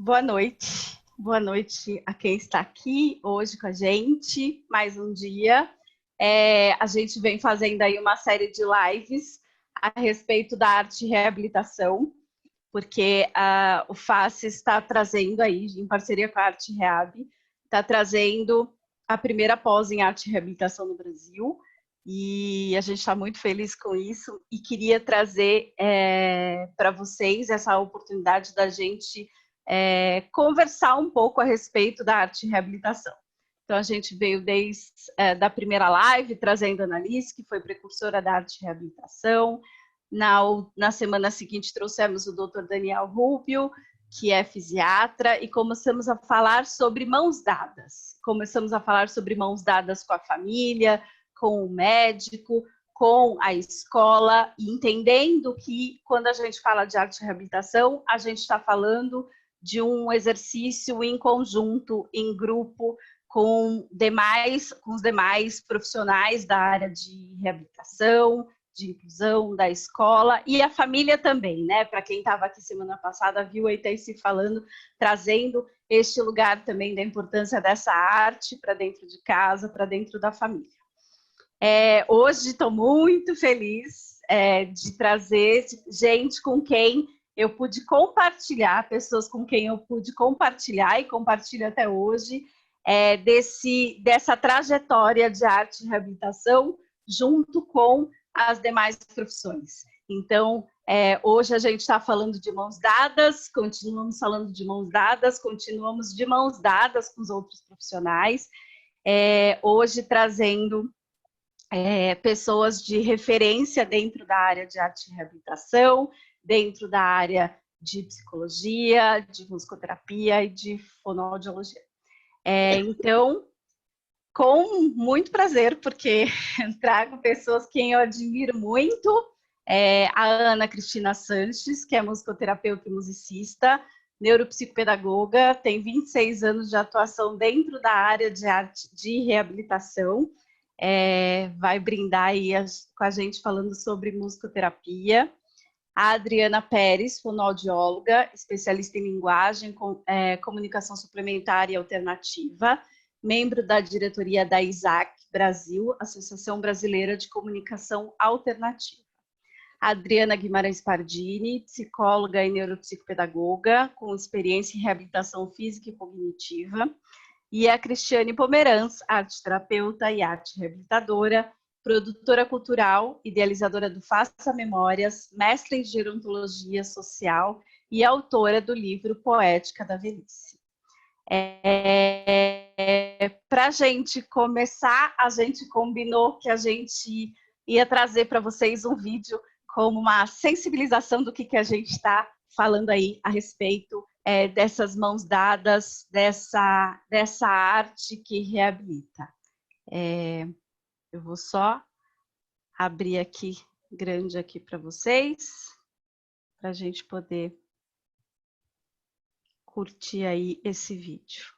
Boa noite a quem está aqui hoje com a gente, mais um dia. A gente vem fazendo aí uma série de lives a respeito da arte e reabilitação, porque o FACE está trazendo aí, em parceria com a Arte Reab, está trazendo a primeira pós em arte e reabilitação no Brasil, e a gente está muito feliz com isso, e queria trazer para vocês essa oportunidade da gente conversar um pouco a respeito da arte e reabilitação. Então, a gente veio desde da primeira live, trazendo a Annalise, que foi precursora da arte e reabilitação. Na semana seguinte, trouxemos o Dr. Daniel Rubio, que é fisiatra, e começamos a falar sobre mãos dadas. Começamos a falar sobre mãos dadas com a família, com o médico, com a escola, e entendendo que, quando a gente fala de arte e reabilitação, a gente está falando de um exercício em conjunto, em grupo, com os demais profissionais da área de reabilitação, de inclusão, da escola, e a família também, né? Para quem estava aqui semana passada, viu a Itaici falando, trazendo este lugar também da importância dessa arte para dentro de casa, para dentro da família. Hoje estou muito feliz de trazer gente com quem eu pude compartilhar, pessoas com quem eu pude compartilhar e compartilho até hoje, dessa trajetória de arte e reabilitação junto com as demais profissões. Então, hoje a gente está falando de mãos dadas, continuamos falando de mãos dadas, continuamos de mãos dadas com os outros profissionais, hoje trazendo pessoas de referência dentro da área de arte e reabilitação, dentro da área de psicologia, de musicoterapia e de fonoaudiologia. Então, com muito prazer, porque trago pessoas que eu admiro muito, a Ana Cristina Sanches, que é musicoterapeuta e musicista, neuropsicopedagoga, tem 26 anos de atuação dentro da área de arte de reabilitação, vai brindar aí com a gente falando sobre musicoterapia. A Adriana Pérez, fonoaudióloga, especialista em linguagem, comunicação suplementar e alternativa, membro da diretoria da ISAC Brasil, Associação Brasileira de Comunicação Alternativa. A Adriana Guimarães Pardini, psicóloga e neuropsicopedagoga, com experiência em reabilitação física e cognitiva. E a Cristiane Pomeranz, arte-terapeuta e arte-reabilitadora, produtora cultural, idealizadora do Faça Memórias, mestre em gerontologia social e autora do livro Poética da Velhice. Para a gente começar, a gente combinou que a gente ia trazer para vocês um vídeo como uma sensibilização do que a gente está falando aí a respeito dessas mãos dadas, dessa arte que reabilita. Eu vou só abrir aqui, grande aqui para vocês, para a gente poder curtir aí esse vídeo.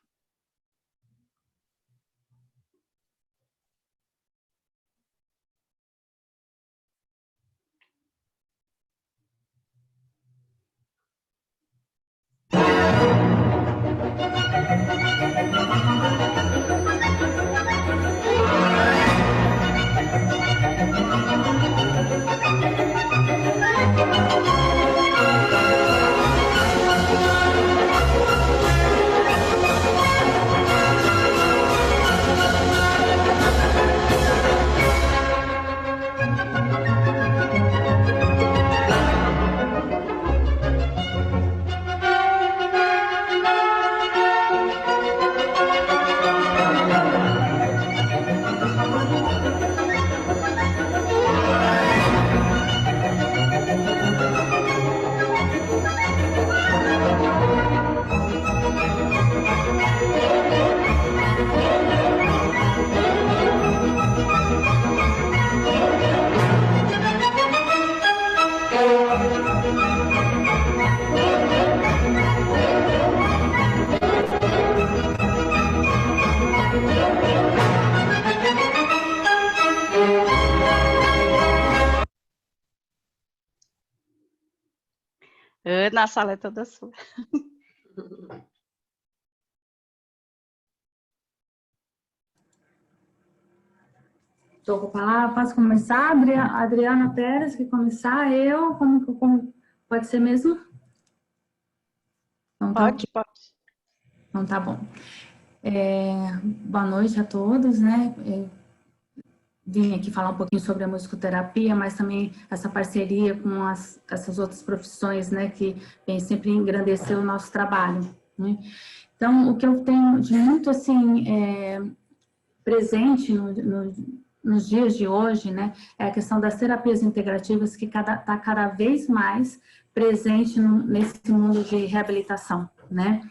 Ana, a sala é toda sua. Estou com a palavra, posso começar? Adriana Pérez, quer começar? Eu? Como pode ser mesmo? Então, tá ok. Pode. Então, tá bom. Boa noite a todos, né? Vim aqui falar um pouquinho sobre a musicoterapia, mas também essa parceria com essas outras profissões, né, que vem sempre engrandecer o nosso trabalho, né? Então, o que eu tenho de muito, assim, presente nos dias de hoje, né, é a questão das terapias integrativas que está cada vez mais presente nesse mundo de reabilitação, né?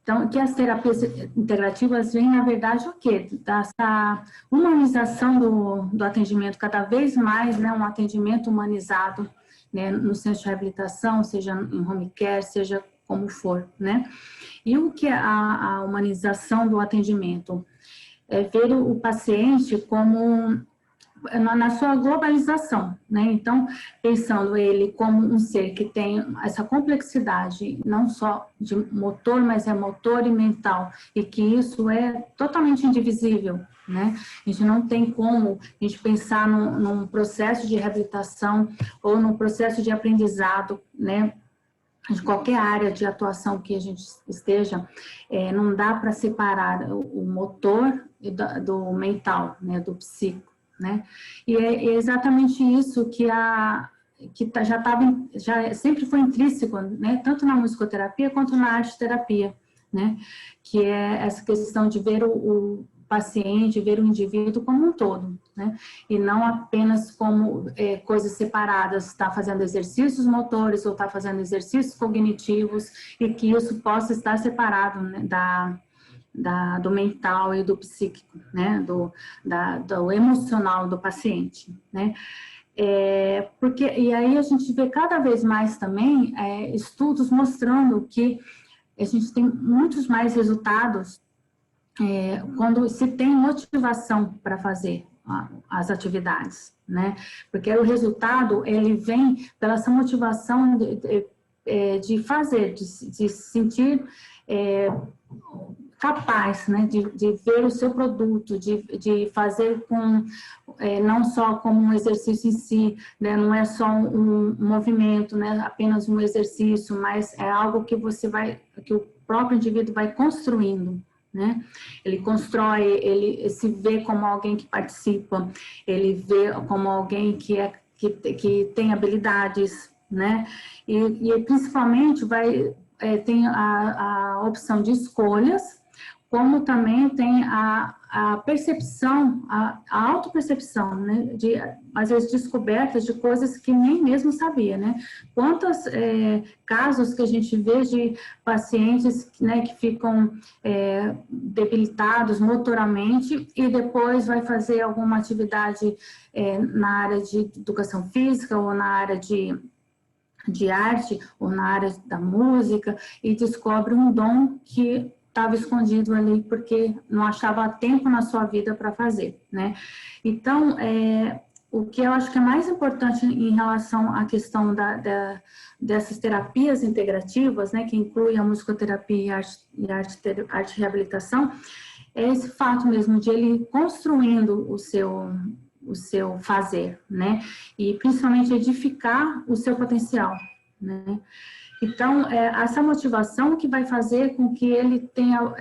Então, que as terapias integrativas vêm, na verdade, o quê? Dessa humanização do atendimento cada vez mais, né, um atendimento humanizado, né, no centro de reabilitação, seja em home care, seja como for, né? E o que é a humanização do atendimento? É ver o paciente como na sua globalização, né? Então, pensando ele como um ser que tem essa complexidade, não só de motor, mas é motor e mental, e que isso é totalmente indivisível, né? A gente não tem como a gente pensar num processo de reabilitação ou num processo de aprendizado, né? De qualquer área de atuação que a gente esteja, não dá para separar o motor do mental, né, do psíquico, né? E é exatamente isso que já sempre foi intrínseco, né, tanto na musicoterapia quanto na arte-terapia, né? Que é essa questão de ver o paciente, ver o indivíduo como um todo, né? E não apenas como coisas separadas, está fazendo exercícios motores ou está fazendo exercícios cognitivos, e que isso possa estar separado, né, do mental e do psíquico, né? Do emocional do paciente, né? E aí a gente vê cada vez mais também estudos mostrando que a gente tem muitos mais resultados quando se tem motivação para fazer as atividades, né? Porque o resultado, ele vem pela essa motivação de fazer, de se sentir capaz, né? De ver o seu produto, de fazer não só como um exercício em si, né? Não é só um movimento, né? Apenas um exercício, mas é algo que que o próprio indivíduo vai construindo, né? Ele constrói, ele se vê como alguém que participa, ele vê como alguém que tem habilidades, né? E principalmente tem a opção de escolhas, como também tem a percepção, a autopercepção, né, às vezes descobertas de coisas que nem mesmo sabia, né? Quantos casos que a gente vê de pacientes, né, que ficam debilitados motoramente e depois vai fazer alguma atividade na área de educação física ou na área de arte ou na área da música e descobre um dom que estava escondido ali porque não achava tempo na sua vida para fazer, né? Então, o que eu acho que é mais importante em relação à questão dessas terapias integrativas, né, que inclui a musicoterapia e arte reabilitação, é esse fato mesmo de ele construindo o seu fazer, né? E principalmente edificar o seu potencial, né? Então, essa motivação que vai fazer com que ele tenha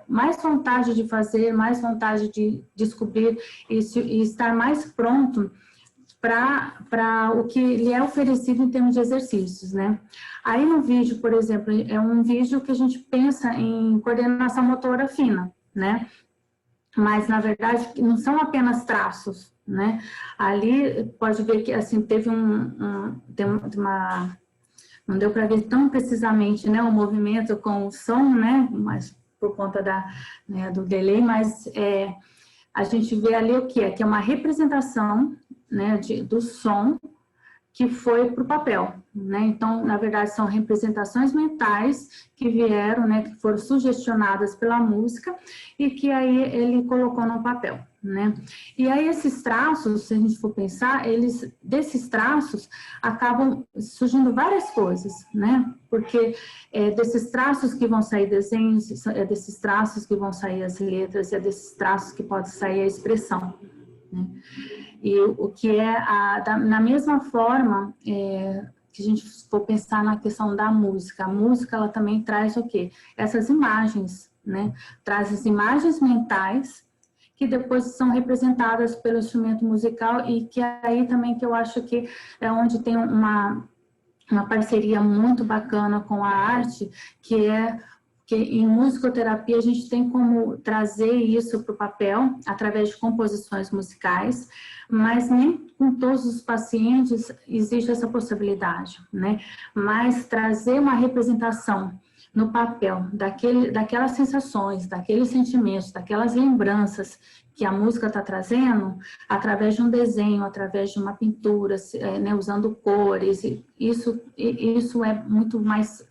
mais vontade de fazer, mais vontade de descobrir e estar mais pronto para o que lhe é oferecido em termos de exercícios, né? Aí no vídeo, por exemplo, é um vídeo que a gente pensa em coordenação motora fina, né? Mas, na verdade, não são apenas traços, né? Ali, pode ver que, assim, teve não deu para ver tão precisamente, né, o movimento com o som, né, mas por conta do delay, mas a gente vê ali o que é uma representação, né, do som que foi para o papel, né? Então, na verdade, são representações mentais que vieram, né, que foram sugestionadas pela música e que aí ele colocou no papel, né? E aí esses traços, se a gente for pensar, desses traços acabam surgindo várias coisas, né? Porque desses traços que vão sair desenhos, desses traços que vão sair as letras, desses traços que pode sair a expressão, né? E o que é, na mesma forma, que a gente for pensar na questão da música, a música ela também traz o quê? Essas imagens, né? Traz as imagens mentais que depois são representadas pelo instrumento musical e que aí também que eu acho que é onde tem uma parceria muito bacana com a arte, que é que em musicoterapia a gente tem como trazer isso para o papel através de composições musicais, mas nem com todos os pacientes existe essa possibilidade, né? Mas trazer uma representação no papel daquelas sensações, daqueles sentimentos, daquelas lembranças que a música está trazendo, através de um desenho, através de uma pintura, né, usando cores, isso é muito mais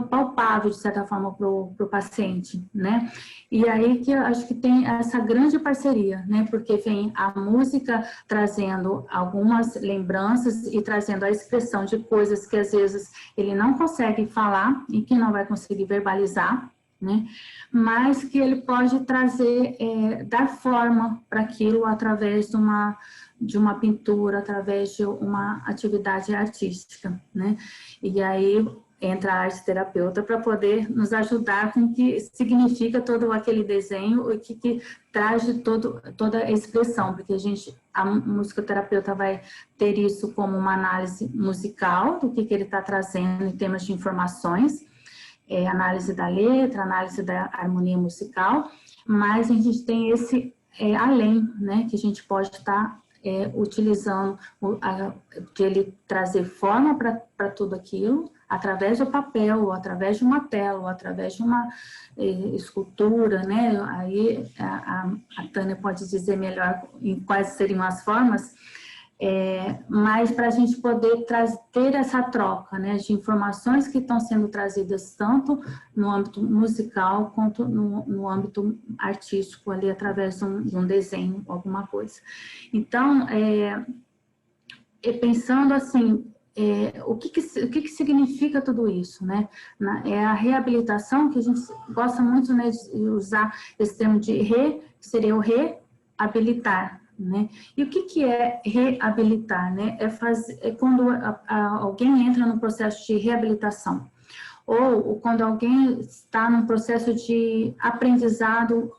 palpável, de certa forma, para o paciente, né? E aí que eu acho que tem essa grande parceria, né? Porque vem a música trazendo algumas lembranças e trazendo a expressão de coisas que, às vezes, ele não consegue falar e que não vai conseguir verbalizar, né? Mas que ele pode trazer, dar forma para aquilo através de uma pintura, através de uma atividade artística, né? E aí entra a arte terapeuta para poder nos ajudar com o que significa todo aquele desenho e que traz de toda a expressão, porque a musicoterapeuta vai ter isso como uma análise musical do que ele está trazendo em termos de informações, análise da letra, análise da harmonia musical, mas a gente tem esse além, né, que a gente pode estar utilizando de ele trazer forma para tudo aquilo, através do papel, ou através de uma tela, ou através de uma escultura, né? Aí a Tânia pode dizer melhor em quais seriam as formas, mas para a gente poder ter essa troca, né, de informações que estão sendo trazidas tanto no âmbito musical quanto no âmbito artístico, ali através de um desenho, alguma coisa. Então, pensando assim, o que significa tudo isso, né? É a reabilitação, que a gente gosta muito, né, de usar esse termo de que seria o reabilitar, né? E o que é reabilitar, né? É quando alguém entra no processo de reabilitação, ou quando alguém está num processo de aprendizado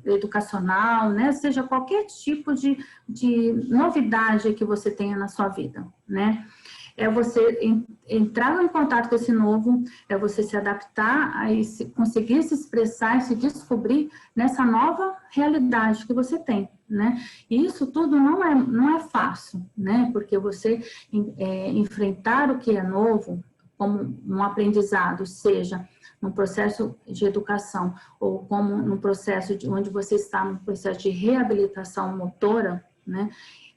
educacional, né? Seja qualquer tipo de novidade que você tenha na sua vida, né? É você entrar em contato com esse novo, é você se adaptar, conseguir se expressar e se descobrir nessa nova realidade que você tem, né? E isso tudo não é fácil, né? Porque você enfrentar o que é novo como um aprendizado, seja num processo de educação ou como num processo onde você está num processo de reabilitação motora, né?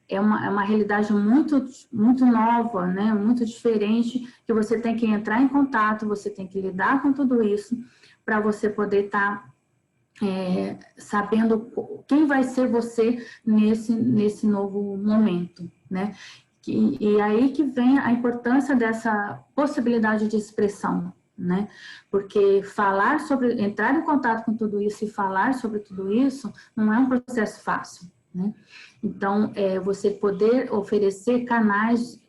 É uma realidade muito, muito nova, né? Muito diferente, que você tem que entrar em contato, você tem que lidar com tudo isso para você poder estar sabendo quem vai ser você nesse novo momento, né? E aí que vem a importância dessa possibilidade de expressão, né? Porque entrar em contato com tudo isso e falar sobre tudo isso não é um processo fácil, né? Então, você poder oferecer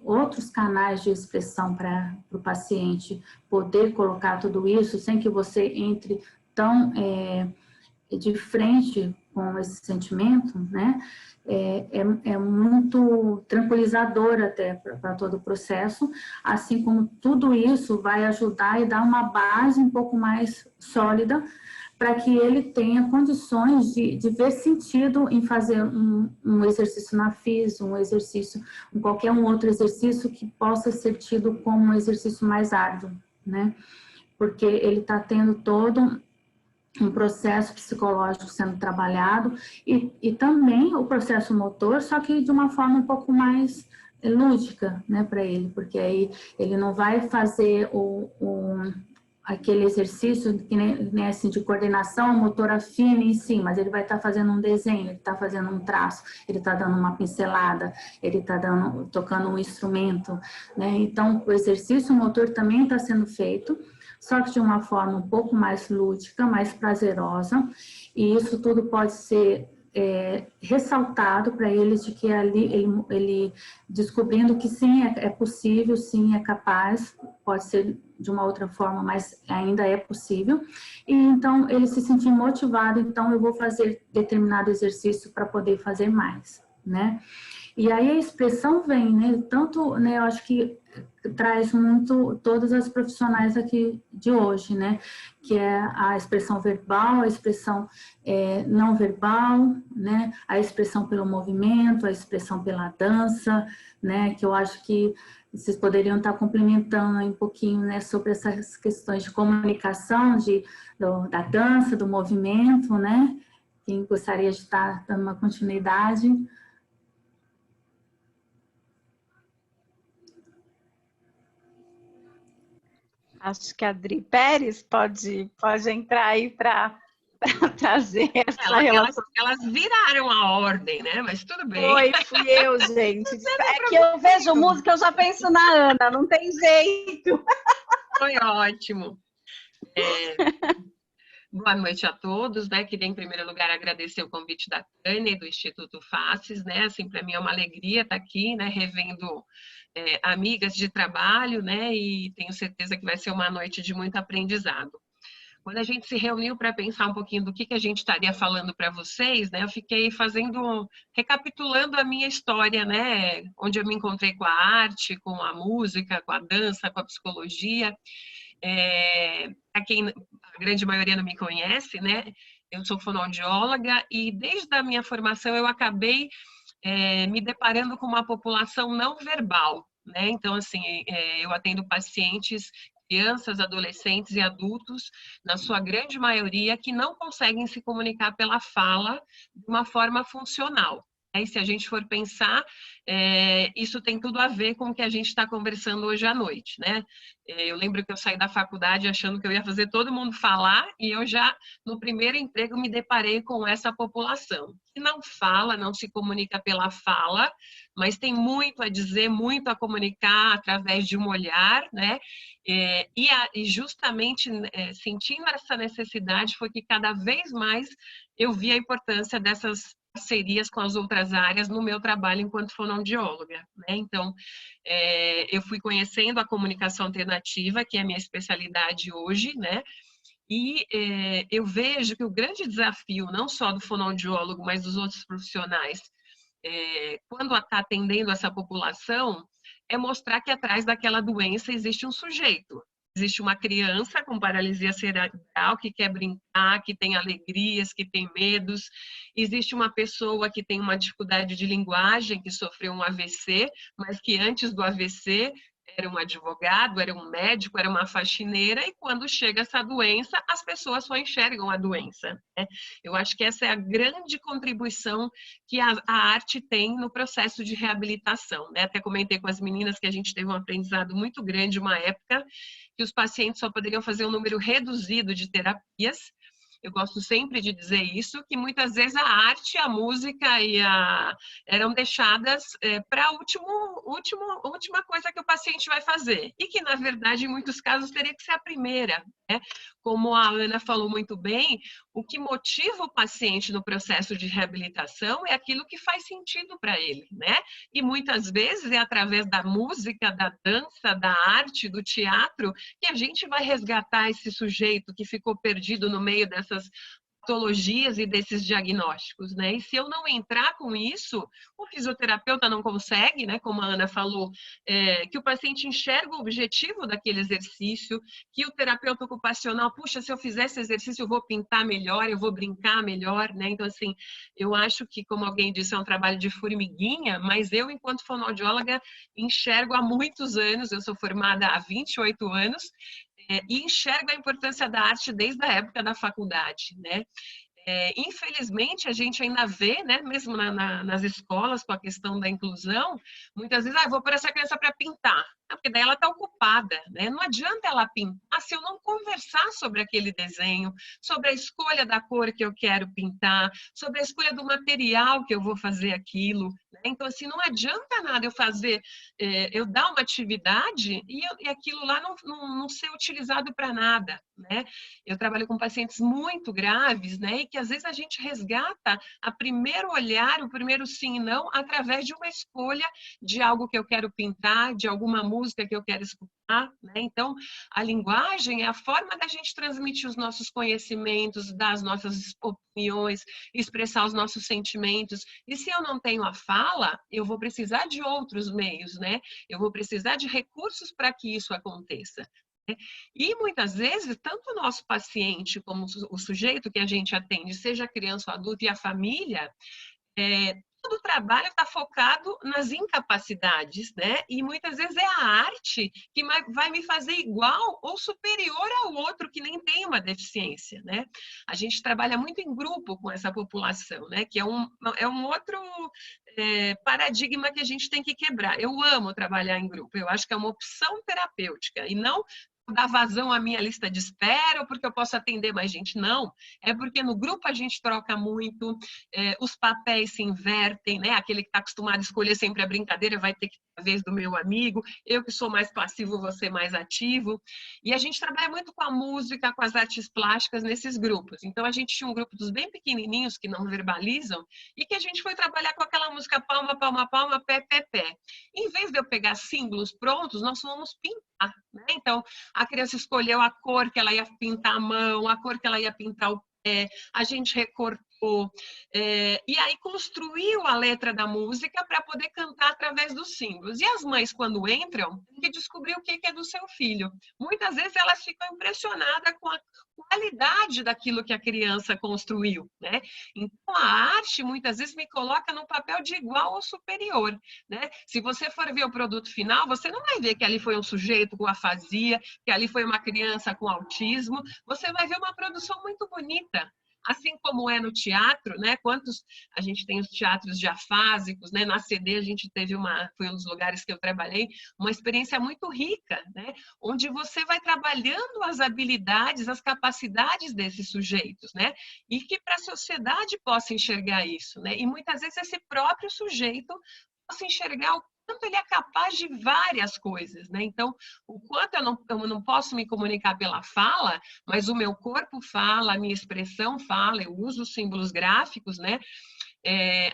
outros canais de expressão para o paciente, poder colocar tudo isso sem que você entre tão de frente com esse sentimento, né? É muito tranquilizador até para todo o processo, assim como tudo isso vai ajudar e dar uma base um pouco mais sólida para que ele tenha condições de ver sentido em fazer um exercício na FIS, um exercício, qualquer outro exercício que possa ser tido como um exercício mais árduo, né? Porque ele está tendo todo um processo psicológico sendo trabalhado e também o processo motor, só que de uma forma um pouco mais lúdica, né, para ele, porque aí ele não vai fazer aquele exercício que nem assim, de coordenação motora fina em si, mas ele vai estar fazendo um desenho, ele está fazendo um traço, ele está dando uma pincelada, ele está tocando um instrumento, né? Então, o exercício motor também está sendo feito, só que de uma forma um pouco mais lúdica, mais prazerosa, e isso tudo pode ser ressaltado para ele de que ali ele descobrindo que sim, é possível, sim, é capaz, pode ser de uma outra forma, mas ainda é possível. E então ele se sentiu motivado, então eu vou fazer determinado exercício para poder fazer mais, né? E aí a expressão vem, né? Tanto, né? Eu acho que traz muito todas as profissionais aqui de hoje, né? Que é a expressão verbal, a expressão não verbal, né? A expressão pelo movimento, a expressão pela dança, né? Que eu acho que vocês poderiam estar complementando aí um pouquinho, né? Sobre essas questões de comunicação, da dança, do movimento, né? Quem gostaria de estar dando uma continuidade? Acho que a Adri Pérez pode entrar aí para trazer essa relação. Elas viraram a ordem, né? Mas tudo bem. Fui eu, gente. É que eu vejo música, eu já penso na Ana, não tem jeito. Foi ótimo. Boa noite a todos, né? Queria, em primeiro lugar, agradecer o convite da Tânia e do Instituto Faces, né? Assim, para mim é uma alegria estar aqui, né? Revendo amigas de trabalho, né? E tenho certeza que vai ser uma noite de muito aprendizado. Quando a gente se reuniu para pensar um pouquinho do que a gente estaria falando para vocês, né? Eu fiquei recapitulando a minha história, né? Onde eu me encontrei com a arte, com a música, com a dança, com a psicologia. A quem a grande maioria não me conhece, né? Eu sou fonoaudióloga e desde a minha formação eu acabei me deparando com uma população não verbal, né? Então, assim, eu atendo pacientes, crianças, adolescentes e adultos, na sua grande maioria, que não conseguem se comunicar pela fala de uma forma funcional. E se a gente for pensar, isso tem tudo a ver com o que a gente está conversando hoje à noite, né? Eu lembro que eu saí da faculdade achando que eu ia fazer todo mundo falar e eu já, no primeiro emprego, me deparei com essa população, que não fala, não se comunica pela fala, mas tem muito a dizer, muito a comunicar através de um olhar, né? E justamente sentindo essa necessidade foi que cada vez mais eu vi a importância dessas parcerias com as outras áreas no meu trabalho enquanto fonoaudióloga, né? Então, eu fui conhecendo a comunicação alternativa, que é a minha especialidade hoje, né? E eu vejo que o grande desafio, não só do fonoaudiólogo, mas dos outros profissionais, quando está atendendo essa população, é mostrar que atrás daquela doença existe um sujeito. Existe uma criança com paralisia cerebral que quer brincar, que tem alegrias, que tem medos. Existe uma pessoa que tem uma dificuldade de linguagem, que sofreu um AVC, mas que antes do AVC era um advogado, era um médico, era uma faxineira, e quando chega essa doença, as pessoas só enxergam a doença, né? Eu acho que essa é a grande contribuição que a arte tem no processo de reabilitação, né? Até comentei com as meninas que a gente teve um aprendizado muito grande, uma época que os pacientes só poderiam fazer um número reduzido de terapias. Eu gosto sempre de dizer isso, que muitas vezes a arte, a música eram deixadas para a última coisa que o paciente vai fazer. E que, na verdade, em muitos casos, teria que ser a primeira, né? Como a Ana falou muito bem, o que motiva o paciente no processo de reabilitação é aquilo que faz sentido para ele, né? E muitas vezes é através da música, da dança, da arte, do teatro, que a gente vai resgatar esse sujeito que ficou perdido no meio dessas patologias e desses diagnósticos, né? E se eu não entrar com isso, o fisioterapeuta não consegue, né? Como a Ana falou, que o paciente enxerga o objetivo daquele exercício, que o terapeuta ocupacional, puxa, se eu fizer esse exercício eu vou pintar melhor, eu vou brincar melhor, né? Então, assim, eu acho que, como alguém disse, é um trabalho de formiguinha, mas eu, enquanto fonoaudióloga, enxergo há muitos anos, eu sou formada há 28 anos, e enxergo a importância da arte desde a época da faculdade, né? Infelizmente, a gente ainda vê, né, mesmo nas escolas, com a questão da inclusão, muitas vezes, vou pôr essa criança para pintar, porque daí ela está ocupada, né? Não adianta ela pintar se eu não conversar sobre aquele desenho, sobre a escolha da cor que eu quero pintar, sobre a escolha do material que eu vou fazer aquilo, né? Então, assim, não adianta nada eu fazer, eu dar uma atividade e aquilo lá não ser utilizado para nada, né? Eu trabalho com pacientes muito graves, né, e que que às vezes a gente resgata a primeiro olhar, o primeiro sim e não, através de uma escolha de algo que eu quero pintar, de alguma música que eu quero escutar, né? Então, a linguagem é a forma da gente transmitir os nossos conhecimentos, dar as nossas opiniões, expressar os nossos sentimentos. E se eu não tenho a fala, eu vou precisar de outros meios, né? Eu vou precisar de recursos para que isso aconteça. E muitas vezes, tanto o nosso paciente como o sujeito que a gente atende, seja a criança ou adulto e a família, todo o trabalho está focado nas incapacidades, né? E muitas vezes é a arte que vai me fazer igual ou superior ao outro que nem tem uma deficiência, né? A gente trabalha muito em grupo com essa população, né? Que é um outro paradigma que a gente tem que quebrar. Eu amo trabalhar em grupo, eu acho que é uma opção terapêutica e não dar vazão à minha lista de espera ou porque eu posso atender mais gente. Não, é porque no grupo a gente troca muito, os papéis se invertem, né? Aquele que está acostumado a escolher sempre a brincadeira vai ter que ter a vez do meu amigo, eu que sou mais passivo, você mais ativo. E a gente trabalha muito com a música, com as artes plásticas nesses grupos. Então a gente tinha um grupo dos bem pequenininhos que não verbalizam e que a gente foi trabalhar com aquela música palma, palma, palma, pé, pé, pé. Em vez de eu pegar símbolos prontos, nós fomos pintar, né? Então, a criança escolheu a cor que ela ia pintar a mão, a cor que ela ia pintar o pé, a gente recortou, e aí construiu a letra da música para poder cantar através dos símbolos. E as mães, quando entram, têm que descobrir o que é do seu filho. Muitas vezes elas ficam impressionadas com a qualidade daquilo que a criança construiu, né? Então, a arte, muitas vezes, me coloca no papel de igual ou superior, né? Se você for ver o produto final, você não vai ver que ali foi um sujeito com afasia, que ali foi uma criança com autismo, você vai ver uma produção muito bonita. Assim como é no teatro, né? A gente tem os teatros diafásicos, né? Na CD a gente teve foi um dos lugares que eu trabalhei, uma experiência muito rica, né? Onde você vai trabalhando as habilidades, as capacidades desses sujeitos, né? E que para a sociedade possa enxergar isso, né? E muitas vezes esse próprio sujeito possa enxergar o quanto ele é capaz de várias coisas, né? Então, o quanto eu não posso me comunicar pela fala, mas o meu corpo fala, a minha expressão fala, eu uso símbolos gráficos, né?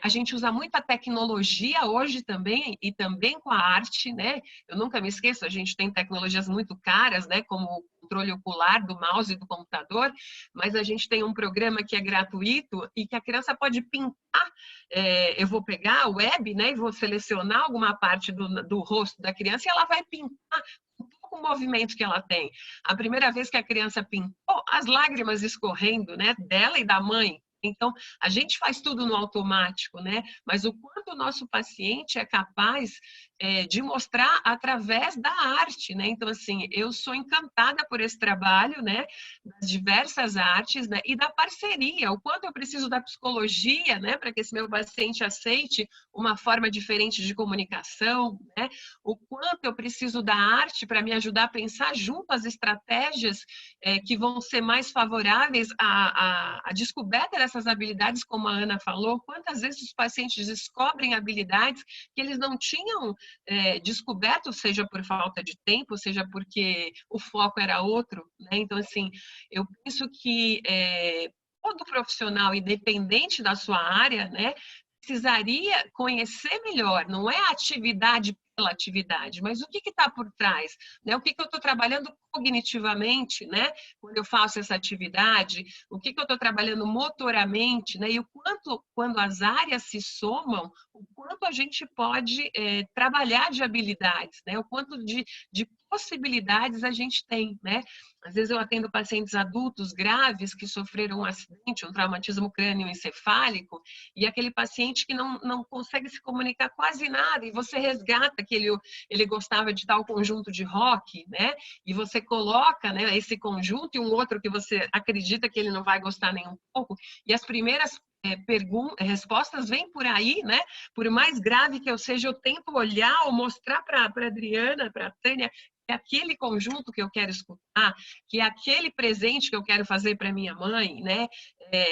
A gente usa muita tecnologia hoje também, e também com a arte, né? Eu nunca me esqueço, a gente tem tecnologias muito caras, né? Como o controle ocular do mouse e do computador, mas a gente tem um programa que é gratuito e que a criança pode pintar. Eu vou pegar a web, né? E vou selecionar alguma parte do rosto da criança e ela vai pintar o movimento que ela tem. A primeira vez que a criança pintou, as lágrimas escorrendo, né? Dela e da mãe. Então, a gente faz tudo no automático, né? Mas o quanto o nosso paciente é capaz de mostrar através da arte, né? Então, assim, eu sou encantada por esse trabalho, né? Das diversas artes, né? E da parceria, o quanto eu preciso da psicologia, né? Para que esse meu paciente aceite uma forma diferente de comunicação, né? O quanto eu preciso da arte para me ajudar a pensar junto as estratégias que vão ser mais favoráveis à descoberta dessas habilidades, como a Ana falou. Quantas vezes os pacientes descobrem habilidades que eles não tinham descoberto, seja por falta de tempo, seja porque o foco era outro, né? Então, assim, eu penso que todo profissional, independente da sua área, né, precisaria conhecer melhor, não é a atividade pela atividade, mas o que está por trás, né? O que eu estou trabalhando cognitivamente, né? Quando eu faço essa atividade, o que eu estou trabalhando motoramente, né? E o quanto, quando as áreas se somam, o quanto a gente pode trabalhar de habilidades, né? O quanto de possibilidades a gente tem, né? Às vezes eu atendo pacientes adultos graves que sofreram um acidente, um traumatismo crânioencefálico, e aquele paciente que não consegue se comunicar quase nada, e você resgata que ele gostava de tal conjunto de rock, né? E você coloca, né, esse conjunto e um outro que você acredita que ele não vai gostar nem um pouco, e as primeiras respostas vêm por aí, né? Por mais grave que eu seja, eu tento olhar ou mostrar para a Adriana, para a Tânia, que é aquele conjunto que eu quero escutar, que é aquele presente que eu quero fazer para minha mãe, né?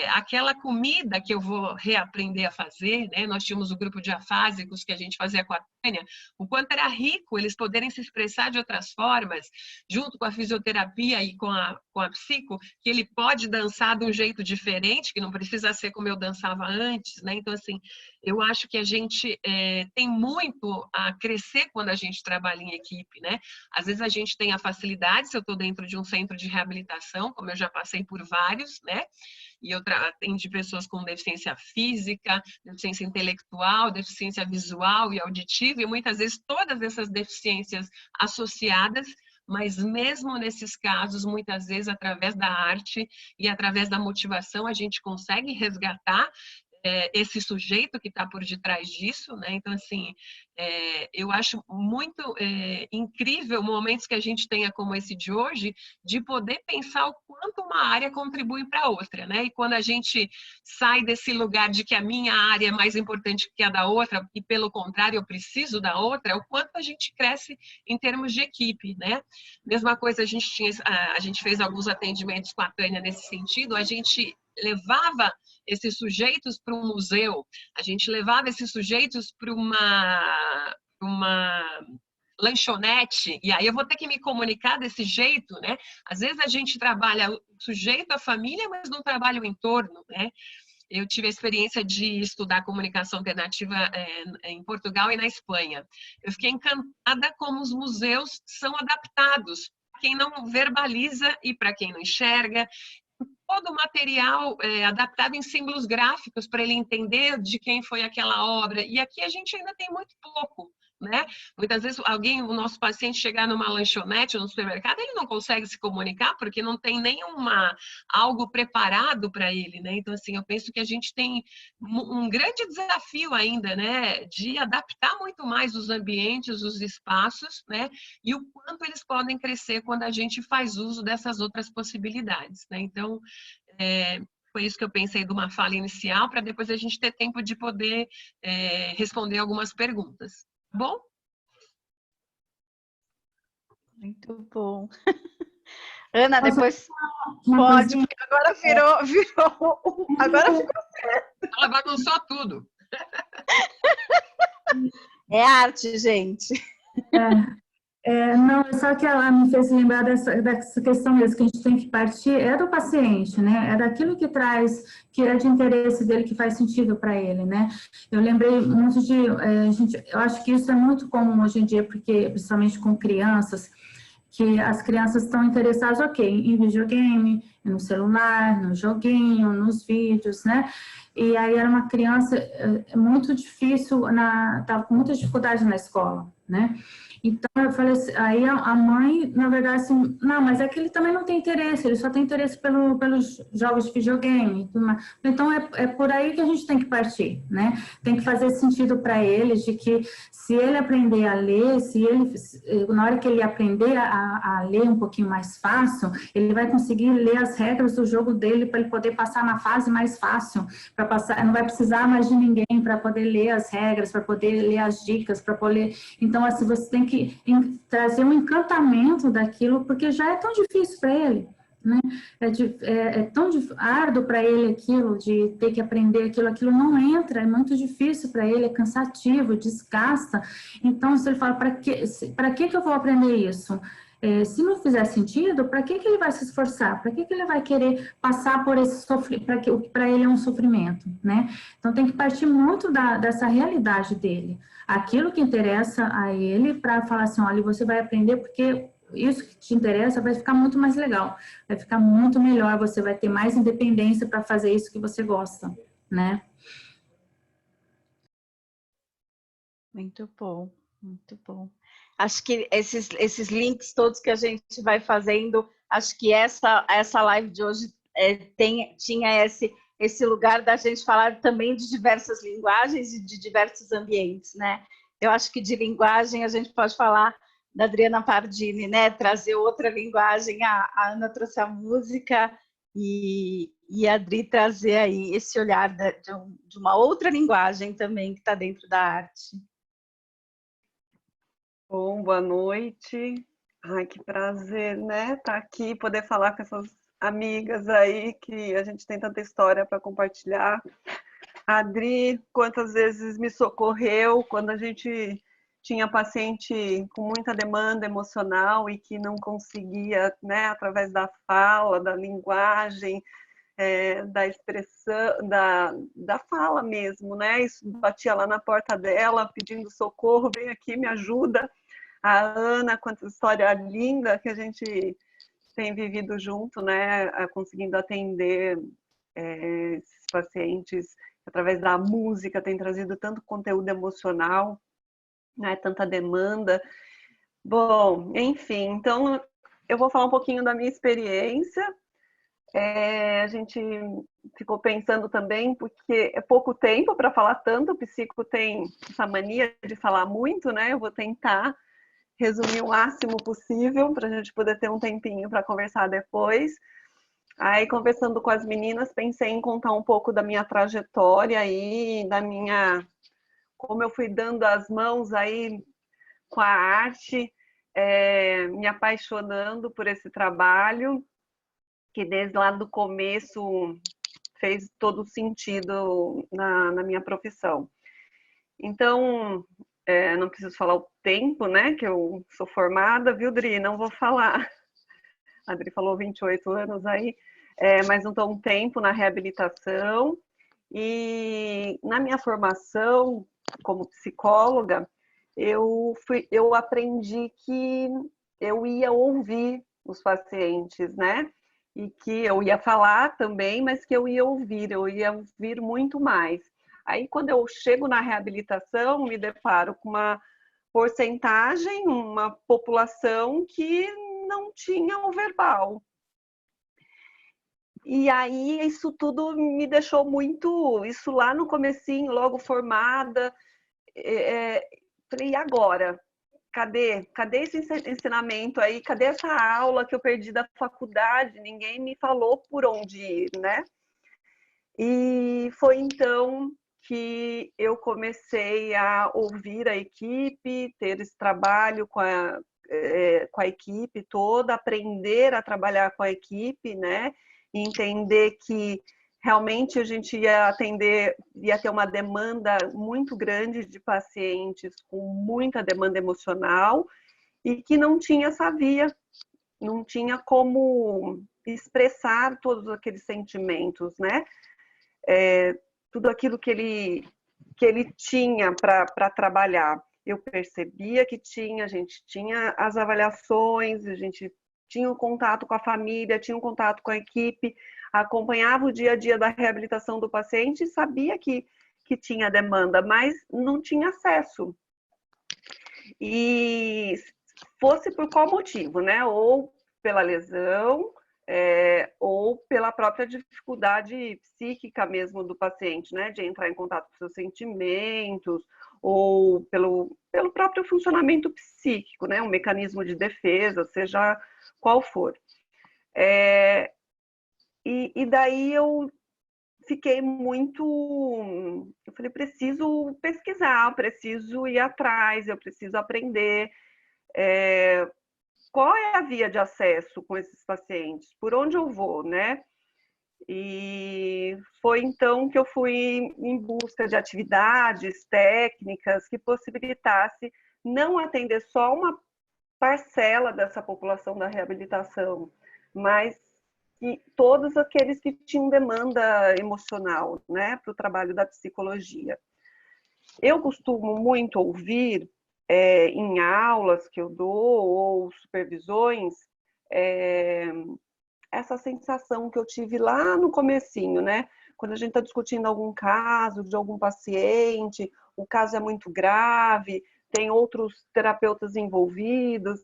aquela comida que eu vou reaprender a fazer, né? Nós tínhamos o grupo de afásicos que a gente fazia com a Tânia, o quanto era rico eles poderem se expressar de outras formas, junto com a fisioterapia e com a psico, que ele pode dançar de um jeito diferente, que não precisa ser como eu dançava antes, né? Então, assim, eu acho que a gente tem muito a crescer quando a gente trabalha em equipe, né? Às vezes a gente tem a facilidade, se eu estou dentro de um centro de reabilitação, como eu já passei por vários, né? E eu atendi pessoas com deficiência física, deficiência intelectual, deficiência visual e auditiva, e muitas vezes todas essas deficiências associadas, mas mesmo nesses casos, muitas vezes através da arte e através da motivação, a gente consegue resgatar esse sujeito que está por detrás disso, né? Então, assim, eu acho muito incrível momentos que a gente tenha como esse de hoje, de poder pensar o quanto uma área contribui para a outra, né? E quando a gente sai desse lugar de que a minha área é mais importante que a da outra, e pelo contrário, eu preciso da outra, é o quanto a gente cresce em termos de equipe, né? Mesma coisa, a gente fez alguns atendimentos com a Tânia nesse sentido, a gente levava esses sujeitos para um museu, a gente levava esses sujeitos para uma lanchonete, e aí eu vou ter que me comunicar desse jeito, né? Às vezes a gente trabalha o sujeito, a família, mas não trabalha o entorno, né? Eu tive a experiência de estudar comunicação alternativa em Portugal e na Espanha. Eu fiquei encantada como os museus são adaptados para quem não verbaliza e para quem não enxerga, todo o material adaptado em símbolos gráficos para ele entender de quem foi aquela obra. E aqui a gente ainda tem muito pouco, né? Muitas vezes o nosso paciente chegar numa lanchonete ou no supermercado, ele não consegue se comunicar porque não tem algo preparado para ele, né? Então, assim, eu penso que a gente tem um grande desafio ainda, né? De adaptar muito mais os ambientes, os espaços, né? E o quanto eles podem crescer quando a gente faz uso dessas outras possibilidades, né? Então, foi isso que eu pensei de uma fala inicial, para depois a gente ter tempo de poder responder algumas perguntas. Tá bom? Muito bom. Ana, Posso depois uma pode, coisinha? porque agora agora ficou certo. Ela bagunçou tudo. É arte, gente. Não, só que ela me fez lembrar dessa questão mesmo, que a gente tem que partir, é do paciente, né? É daquilo que traz, que é de interesse dele, que faz sentido para ele, né? Eu lembrei muito eu acho que isso é muito comum hoje em dia, porque, principalmente com crianças, que as crianças estão interessadas, ok, em videogame, no celular, no joguinho, nos vídeos, né? E aí era uma criança muito difícil, estava com muita dificuldade na escola, né? Então, eu falei assim, aí a mãe, na verdade, assim, não, mas é que ele também não tem interesse, ele só tem interesse pelos jogos de videogame. Então, é por aí que a gente tem que partir, né? Tem que fazer sentido para eles de que se ele aprender a ler, na hora que ele aprender a ler um pouquinho mais fácil, ele vai conseguir ler as regras do jogo dele para ele poder passar na fase mais fácil, não vai precisar mais de ninguém para poder ler as regras, para poder ler as dicas, para poder... Então, assim, você tem que trazer um encantamento daquilo, porque já é tão difícil para ele, né? É tão árduo para ele aquilo, de ter que aprender aquilo não entra, é muito difícil para ele, é cansativo, desgasta. Então, se ele fala, para que eu vou aprender isso? Se não fizer sentido, para que ele vai se esforçar? Para que ele vai querer passar por esse sofrimento, o que para ele é um sofrimento, né? Então, tem que partir muito dessa realidade dele. Aquilo que interessa a ele, para falar assim, olha, você vai aprender porque isso que te interessa vai ficar muito mais legal, vai ficar muito melhor, você vai ter mais independência para fazer isso que você gosta, né? Muito bom, muito bom. Acho que esses links todos que a gente vai fazendo, acho que essa live de hoje tinha esse lugar da gente falar também de diversas linguagens e de diversos ambientes, né? Eu acho que de linguagem a gente pode falar da Adriana Pardini, né? Trazer outra linguagem, a Ana trouxe a música e a Adri trazer aí esse olhar de uma outra linguagem também que está dentro da arte. Bom, boa noite. Ai, que prazer, né? Estar aqui, poder falar com essas amigas aí, que a gente tem tanta história para compartilhar. A Adri, quantas vezes me socorreu quando a gente tinha paciente com muita demanda emocional e que não conseguia, né, através da fala, da linguagem, da expressão, da fala mesmo, né? Isso batia lá na porta dela, pedindo socorro, vem aqui, me ajuda. A Ana, quanta história linda que a gente tem vivido junto, né? Conseguindo atender esses pacientes através da música, tem trazido tanto conteúdo emocional, né? Tanta demanda. Bom, enfim, então eu vou falar um pouquinho da minha experiência. A gente ficou pensando também, porque é pouco tempo para falar tanto, o psico tem essa mania de falar muito, né? Eu vou tentar resumir o máximo possível para a gente poder ter um tempinho para conversar depois. Aí, conversando com as meninas, pensei em contar um pouco da minha trajetória aí, como eu fui dando as mãos aí com a arte, me apaixonando por esse trabalho, que desde lá do começo fez todo sentido na minha profissão. Então, não preciso falar o tempo, né, que eu sou formada, viu, Dri? Não vou falar. A Adri falou 28 anos aí, mas não estou um tempo na reabilitação. E na minha formação como psicóloga, eu aprendi que eu ia ouvir os pacientes, né? E que eu ia falar também, mas que eu ia ouvir muito mais. Aí, quando eu chego na reabilitação, me deparo com uma porcentagem, uma população que não tinha o verbal. E aí, isso tudo me deixou muito... Isso lá no comecinho, logo formada, falei, e agora? Cadê esse ensinamento aí? Cadê essa aula que eu perdi da faculdade? Ninguém me falou por onde ir, né? E foi então que eu comecei a ouvir a equipe, ter esse trabalho com a equipe toda, aprender a trabalhar com a equipe, né? E entender que realmente a gente ia ter uma demanda muito grande de pacientes com muita demanda emocional e que não tinha essa via, não tinha como expressar todos aqueles sentimentos, né? Tudo aquilo que ele tinha para trabalhar. Eu percebia que a gente tinha as avaliações, a gente tinha o contato com a família, tinha o contato com a equipe, acompanhava o dia a dia da reabilitação do paciente e sabia que tinha demanda, mas não tinha acesso. E fosse por qual motivo, né? Ou pela lesão, ou pela própria dificuldade psíquica mesmo do paciente, né? De entrar em contato com seus sentimentos, ou pelo próprio funcionamento psíquico, né? Um mecanismo de defesa, seja qual for. E daí eu fiquei muito... Eu falei, preciso pesquisar, preciso ir atrás, eu preciso aprender. Qual é a via de acesso com esses pacientes? Por onde eu vou, né? E foi então que eu fui em busca de atividades, técnicas que possibilitasse não atender só uma parcela dessa população da reabilitação, mas todos aqueles que tinham demanda emocional, né, para o trabalho da psicologia. Eu costumo muito ouvir em aulas que eu dou ou supervisões essa sensação que eu tive lá no comecinho, né? Quando a gente está discutindo algum caso de algum paciente, o caso é muito grave, tem outros terapeutas envolvidos,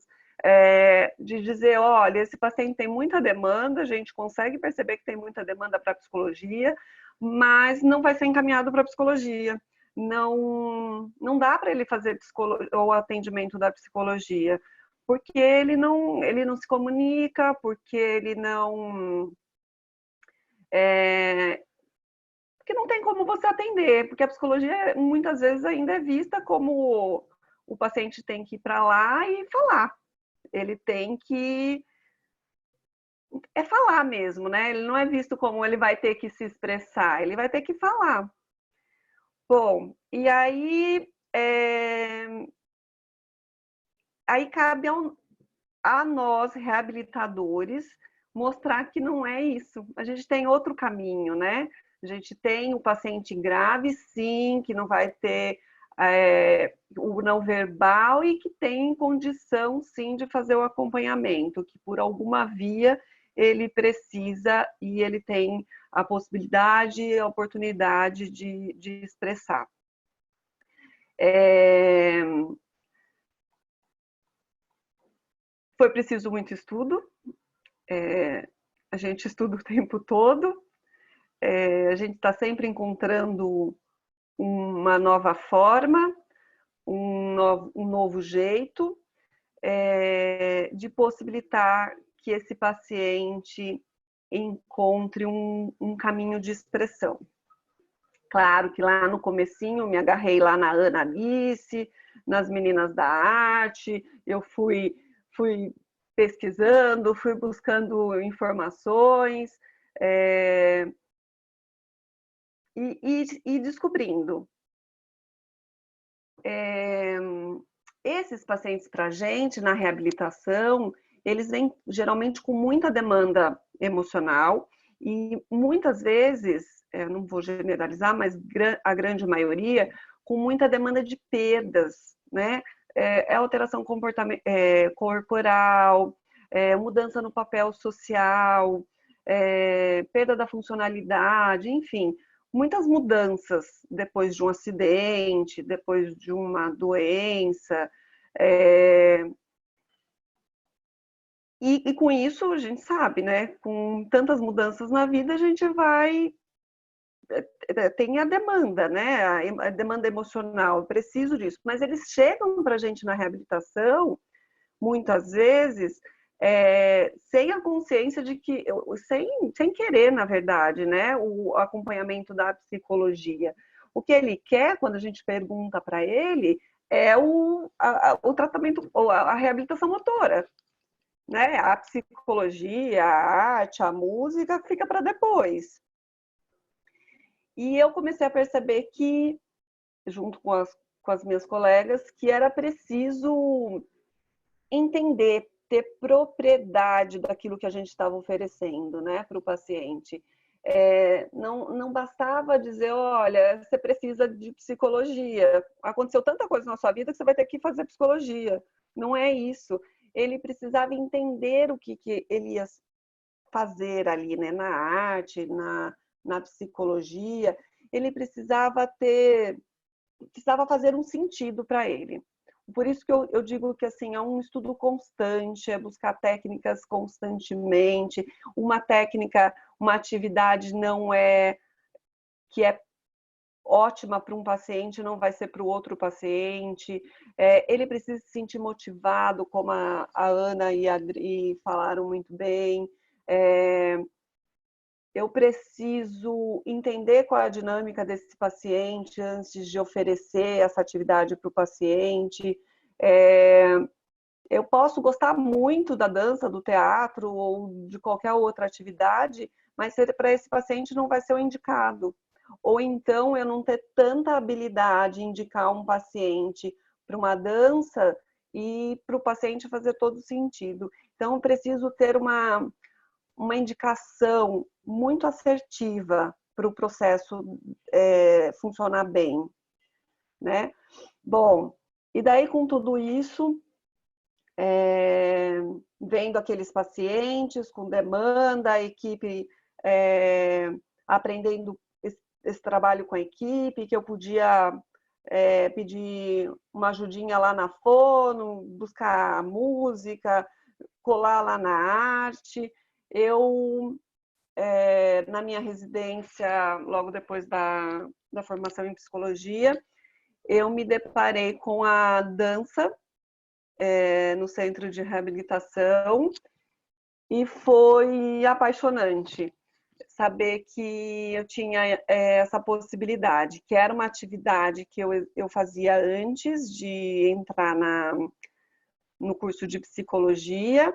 de dizer, olha, esse paciente tem muita demanda, a gente consegue perceber que tem muita demanda para psicologia, mas não vai ser encaminhado para psicologia. Não dá para ele fazer o atendimento da psicologia, porque ele não se comunica, porque ele não... porque não tem como você atender, porque a psicologia muitas vezes ainda é vista como o paciente tem que ir para lá e falar. Ele tem que é falar mesmo, né? Ele não é visto como ele vai ter que se expressar, ele vai ter que falar. Bom, e aí, aí cabe a nós, reabilitadores, mostrar que não é isso. A gente tem outro caminho, né? A gente tem o paciente grave, sim, que não vai ter o não verbal e que tem condição, sim, de fazer o acompanhamento, que por alguma via ele precisa e ele tem a possibilidade e a oportunidade de expressar. Foi preciso muito estudo, a gente estuda o tempo todo, a gente está sempre encontrando uma nova forma, um novo jeito de possibilitar que esse paciente encontre um caminho de expressão. Claro que lá no comecinho me agarrei lá na Ana Alice, nas meninas da arte, eu fui pesquisando, fui buscando informações e descobrindo. Esses pacientes para a gente, na reabilitação, eles vêm geralmente com muita demanda emocional e muitas vezes, não vou generalizar, mas a grande maioria, com muita demanda de perdas, né? Alteração corporal, mudança no papel social, perda da funcionalidade, enfim, muitas mudanças depois de um acidente, depois de uma doença. E com isso, a gente sabe, né? Com tantas mudanças na vida, a gente vai... Tem a demanda, né? A demanda emocional, eu preciso disso. Mas eles chegam para a gente na reabilitação, muitas vezes, sem a consciência de que... Sem querer, na verdade, né? O acompanhamento da psicologia. O que ele quer, quando a gente pergunta para ele, é o tratamento, a reabilitação motora. Né? A psicologia, a arte, a música fica para depois. E eu comecei a perceber que, junto com as minhas colegas, que era preciso entender, ter propriedade daquilo que a gente estava oferecendo, né, para o paciente. Não bastava dizer, olha, você precisa de psicologia. Aconteceu tanta coisa na sua vida que você vai ter que fazer psicologia. Não é isso. Ele precisava entender o que ele ia fazer ali, né? Na arte, na psicologia. Ele precisava fazer um sentido para ele. Por isso que eu digo que assim, é um estudo constante, é buscar técnicas constantemente. Uma técnica, uma atividade não que é ótima para um paciente, não vai ser para o outro paciente. Ele precisa se sentir motivado, como a Ana e a Adri falaram muito bem. Eu preciso entender qual é a dinâmica desse paciente antes de oferecer essa atividade para o paciente. Eu posso gostar muito da dança, do teatro ou de qualquer outra atividade, mas para esse paciente não vai ser o indicado. Ou então eu não ter tanta habilidade em indicar um paciente para uma dança e para o paciente fazer todo sentido. Então eu preciso ter uma indicação muito assertiva para o processo funcionar bem, né? Bom, e daí com tudo isso, vendo aqueles pacientes com demanda, a equipe aprendendo esse trabalho com a equipe, que eu podia pedir uma ajudinha lá na fono, buscar música, colar lá na arte. Eu, na minha residência, logo depois da formação em psicologia, eu me deparei com a dança no centro de reabilitação e foi apaixonante saber que eu tinha essa possibilidade, que era uma atividade que eu fazia antes de entrar no curso de psicologia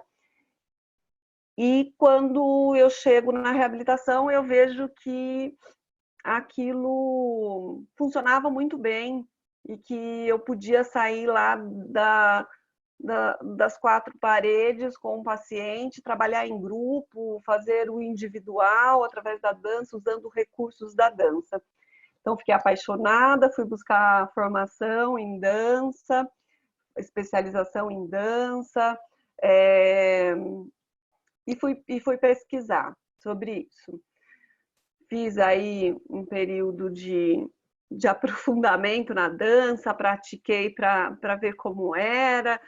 E quando eu chego na reabilitação, eu vejo que aquilo funcionava muito bem e que eu podia sair lá das quatro paredes com o paciente, trabalhar em grupo, fazer o individual através da dança, usando recursos da dança. Então, fiquei apaixonada, fui buscar formação em dança, especialização em dança, e fui pesquisar sobre isso. Fiz aí um período de aprofundamento na dança, pratiquei para ver como era,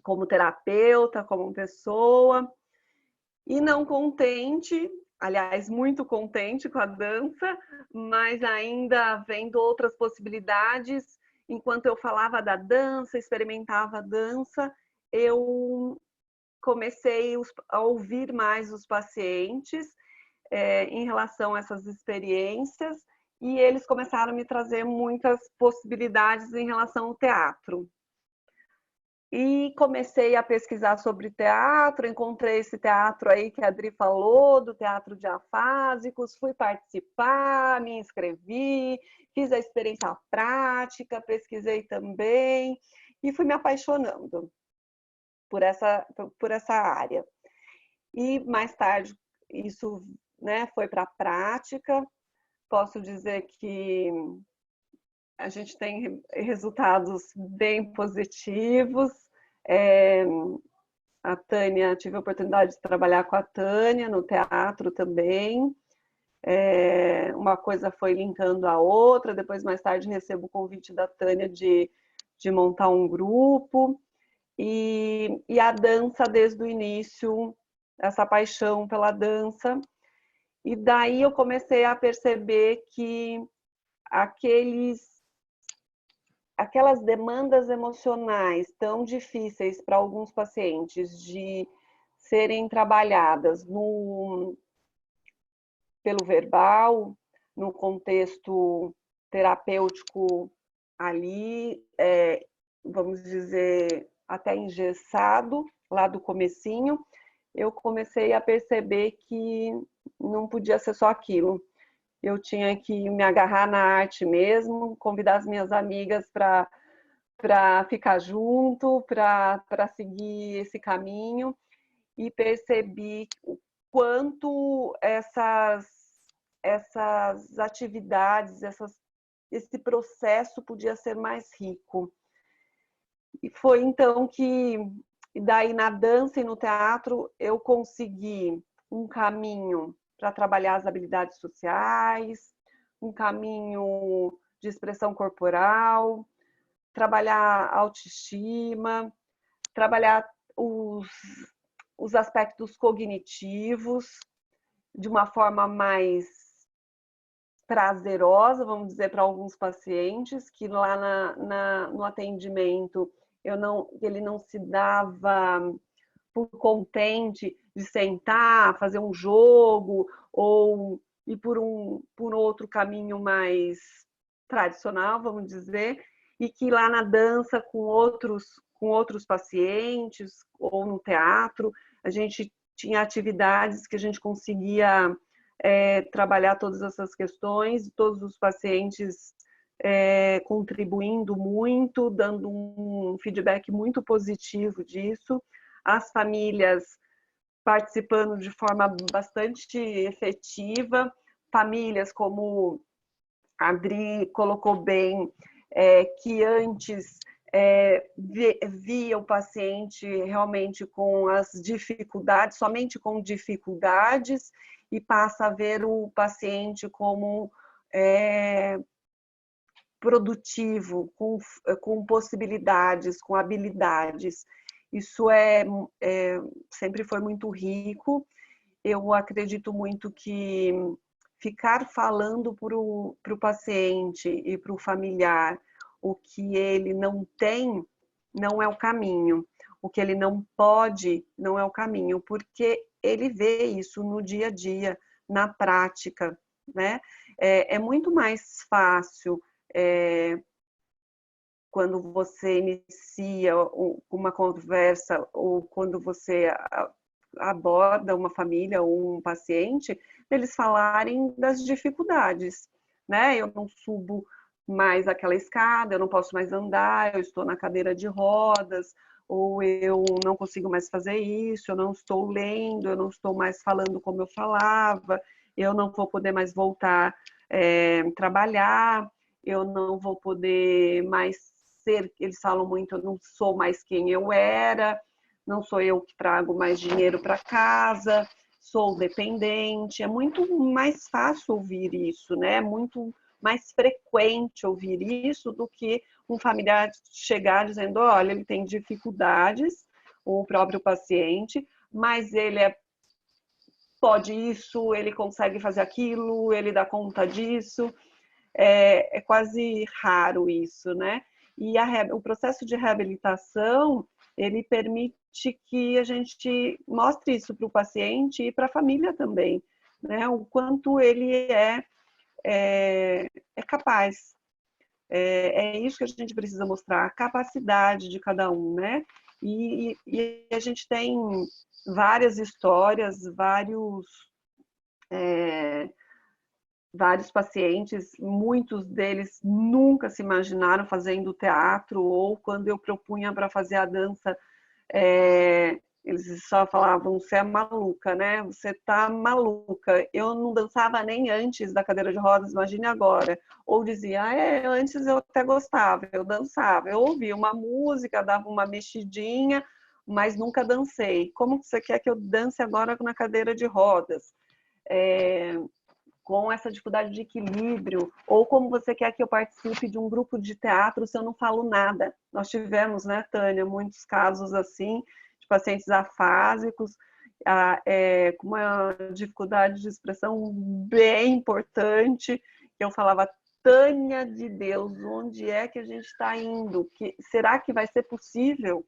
como terapeuta, como pessoa. E não contente, aliás, muito contente com a dança, mas ainda vendo outras possibilidades. Enquanto eu falava da dança, experimentava a dança, eu comecei a ouvir mais os pacientes em relação a essas experiências, e eles começaram a me trazer muitas possibilidades em relação ao teatro. E comecei a pesquisar sobre teatro, encontrei esse teatro aí que a Adri falou, do Teatro de Afásicos, fui participar, me inscrevi, fiz a experiência prática, pesquisei também, e fui me apaixonando por essa área. E mais tarde, isso, né, foi para a prática. Posso dizer que a gente tem resultados bem positivos. A Tânia, tive a oportunidade de trabalhar com a Tânia no teatro também. Uma coisa foi linkando a outra, depois mais tarde recebo o convite da Tânia de montar um grupo. E a dança desde o início, essa paixão pela dança. E daí eu comecei a perceber que aquelas demandas emocionais tão difíceis para alguns pacientes de serem trabalhadas pelo verbal, no contexto terapêutico ali, vamos dizer, até engessado, lá do comecinho, eu comecei a perceber que não podia ser só aquilo. Eu tinha que me agarrar na arte mesmo, convidar as minhas amigas para ficar junto, para seguir esse caminho, e percebi o quanto essas atividades, esse processo podia ser mais rico. E foi então que, daí na dança e no teatro, eu consegui um caminho para trabalhar as habilidades sociais, um caminho de expressão corporal, trabalhar a autoestima, trabalhar os aspectos cognitivos de uma forma mais prazerosa, vamos dizer, para alguns pacientes, que lá no atendimento ele não se dava por contente de sentar, fazer um jogo ou ir por outro caminho mais tradicional, vamos dizer, e que lá na dança com outros pacientes ou no teatro, a gente tinha atividades que a gente conseguia trabalhar todas essas questões, todos os pacientes contribuindo muito, dando um feedback muito positivo disso, as famílias participando de forma bastante efetiva, famílias como a Adri colocou bem, que antes via o paciente realmente com as dificuldades, somente com dificuldades, e passa a ver o paciente como produtivo, com possibilidades, com habilidades. Isso sempre foi muito rico. Eu acredito muito que ficar falando para o paciente e para o familiar o que ele não tem não é o caminho. O que ele não pode não é o caminho, porque ele vê isso no dia a dia, na prática, né? É muito mais fácil quando você inicia uma conversa ou quando você aborda uma família ou um paciente, eles falarem das dificuldades, né? Eu não subo mais aquela escada, eu não posso mais andar, eu estou na cadeira de rodas, ou eu não consigo mais fazer isso, eu não estou lendo, eu não estou mais falando como eu falava, eu não vou poder mais voltar trabalhar, eu não vou poder mais ser, eles falam muito, eu não sou mais quem eu era, não sou eu que trago mais dinheiro para casa, sou dependente. É muito mais fácil ouvir isso, né? É muito mais frequente ouvir isso do que um familiar chegar dizendo, olha, ele tem dificuldades, o próprio paciente, mas ele pode isso, ele consegue fazer aquilo, ele dá conta disso. É quase raro isso, né? E o processo de reabilitação, ele permite que a gente mostre isso para o paciente e para a família também, né? O quanto ele é capaz. É isso que a gente precisa mostrar, a capacidade de cada um, né? E a gente tem várias histórias, vários pacientes, muitos deles nunca se imaginaram fazendo teatro, ou quando eu propunha para fazer a dança, eles só falavam, você é maluca, né? Você tá maluca. Eu não dançava nem antes da cadeira de rodas, imagine agora. Ou dizia, antes eu até gostava, eu dançava, eu ouvia uma música, dava uma mexidinha, mas nunca dancei. Como que você quer que eu dance agora na cadeira de rodas? Com essa dificuldade de equilíbrio, ou como você quer que eu participe de um grupo de teatro se eu não falo nada. Nós tivemos, né, Tânia, muitos casos assim, de pacientes afásicos, com uma dificuldade de expressão bem importante, que eu falava, Tânia de Deus, onde é que a gente está indo? Será que vai ser possível?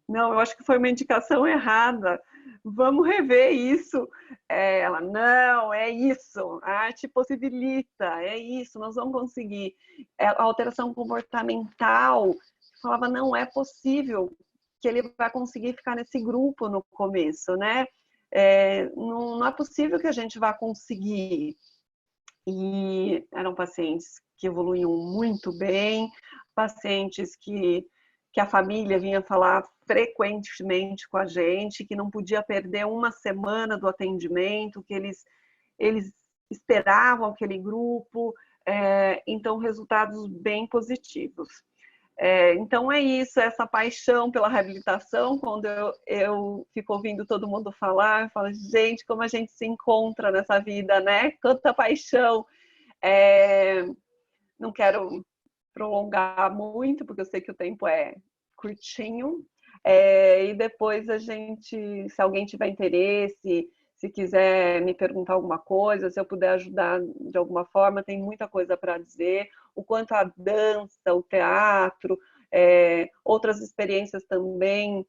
Não, eu acho que foi uma indicação errada. Vamos rever isso. Ela, não, é isso. A arte possibilita, é isso, nós vamos conseguir. A alteração comportamental, falava, não é possível que ele vai conseguir ficar nesse grupo no começo, né? Não é possível que a gente vá conseguir. E eram pacientes que evoluíam muito bem, pacientes que a família vinha falar frequentemente com a gente, que não podia perder uma semana do atendimento, que eles esperavam aquele grupo, então resultados bem positivos. Então é isso, essa paixão pela reabilitação, quando eu fico ouvindo todo mundo falar, eu falo, gente, como a gente se encontra nessa vida, né? Quanta paixão. Não quero prolongar muito, porque eu sei que o tempo é curtinho. E depois a gente, se alguém tiver interesse, se quiser me perguntar alguma coisa, se eu puder ajudar de alguma forma, tem muita coisa para dizer. O quanto a dança, o teatro, outras experiências também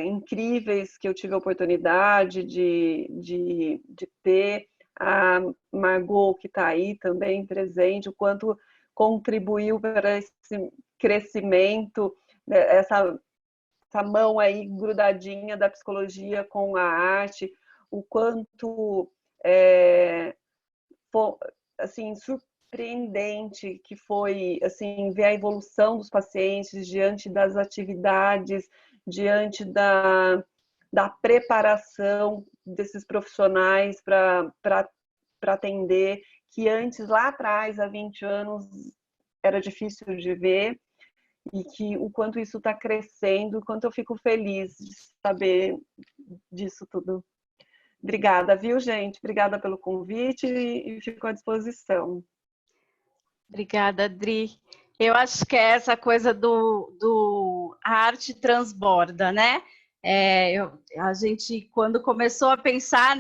incríveis que eu tive a oportunidade de ter. A Margot, que está aí também presente, o quanto contribuiu para esse crescimento, essa mão aí grudadinha da psicologia com a arte, o quanto assim, surpreendente que foi assim, ver a evolução dos pacientes diante das atividades, diante da preparação desses profissionais para atender, que antes, lá atrás, há 20 anos, era difícil de ver, e que o quanto isso está crescendo, o quanto eu fico feliz de saber disso tudo. Obrigada, viu, gente? Obrigada pelo convite e fico à disposição. Obrigada, Adri. Eu acho que é essa coisa a arte transborda, né? A gente, quando começou a pensar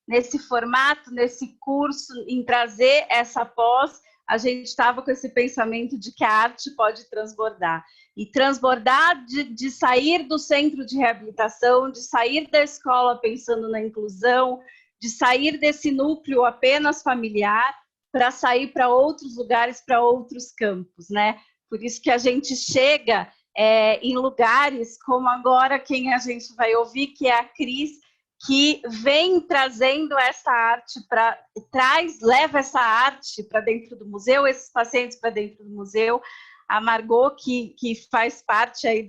nesse formato, nesse curso, em trazer essa pós, a gente estava com esse pensamento de que a arte pode transbordar. E transbordar de sair do centro de reabilitação, de sair da escola pensando na inclusão, de sair desse núcleo apenas familiar, para sair para outros lugares, para outros campos, né? Por isso que a gente chega em lugares como agora quem a gente vai ouvir, que é a Cris, que vem trazendo essa arte leva essa arte para dentro do museu, esses pacientes para dentro do museu. A Margot, que faz parte aí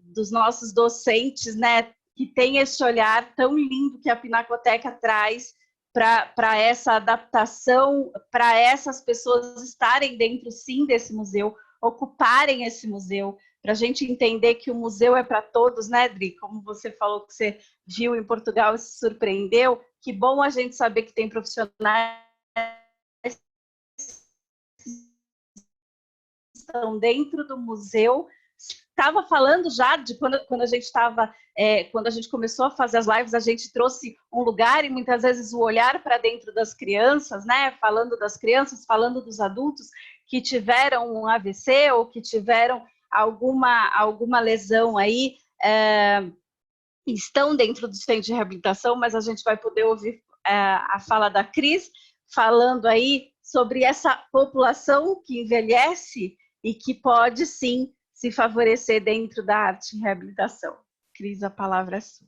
dos nossos docentes, né, que tem esse olhar tão lindo que a Pinacoteca traz para essa adaptação, para essas pessoas estarem dentro, sim, desse museu, ocuparem esse museu, para a gente entender que o museu é para todos, né, Dri? Como você falou que você viu em Portugal e se surpreendeu, que bom a gente saber que tem profissionais que estão dentro do museu. Estava falando já de quando a gente estava, quando a gente começou a fazer as lives, a gente trouxe um lugar e muitas vezes o olhar para dentro das crianças, né? Falando das crianças, falando dos adultos que tiveram um AVC ou que tiveram alguma lesão aí, estão dentro do centro de reabilitação, mas a gente vai poder ouvir a fala da Cris, falando aí sobre essa população que envelhece e que pode, sim, se favorecer dentro da arte e reabilitação. Cris, a palavra é sua.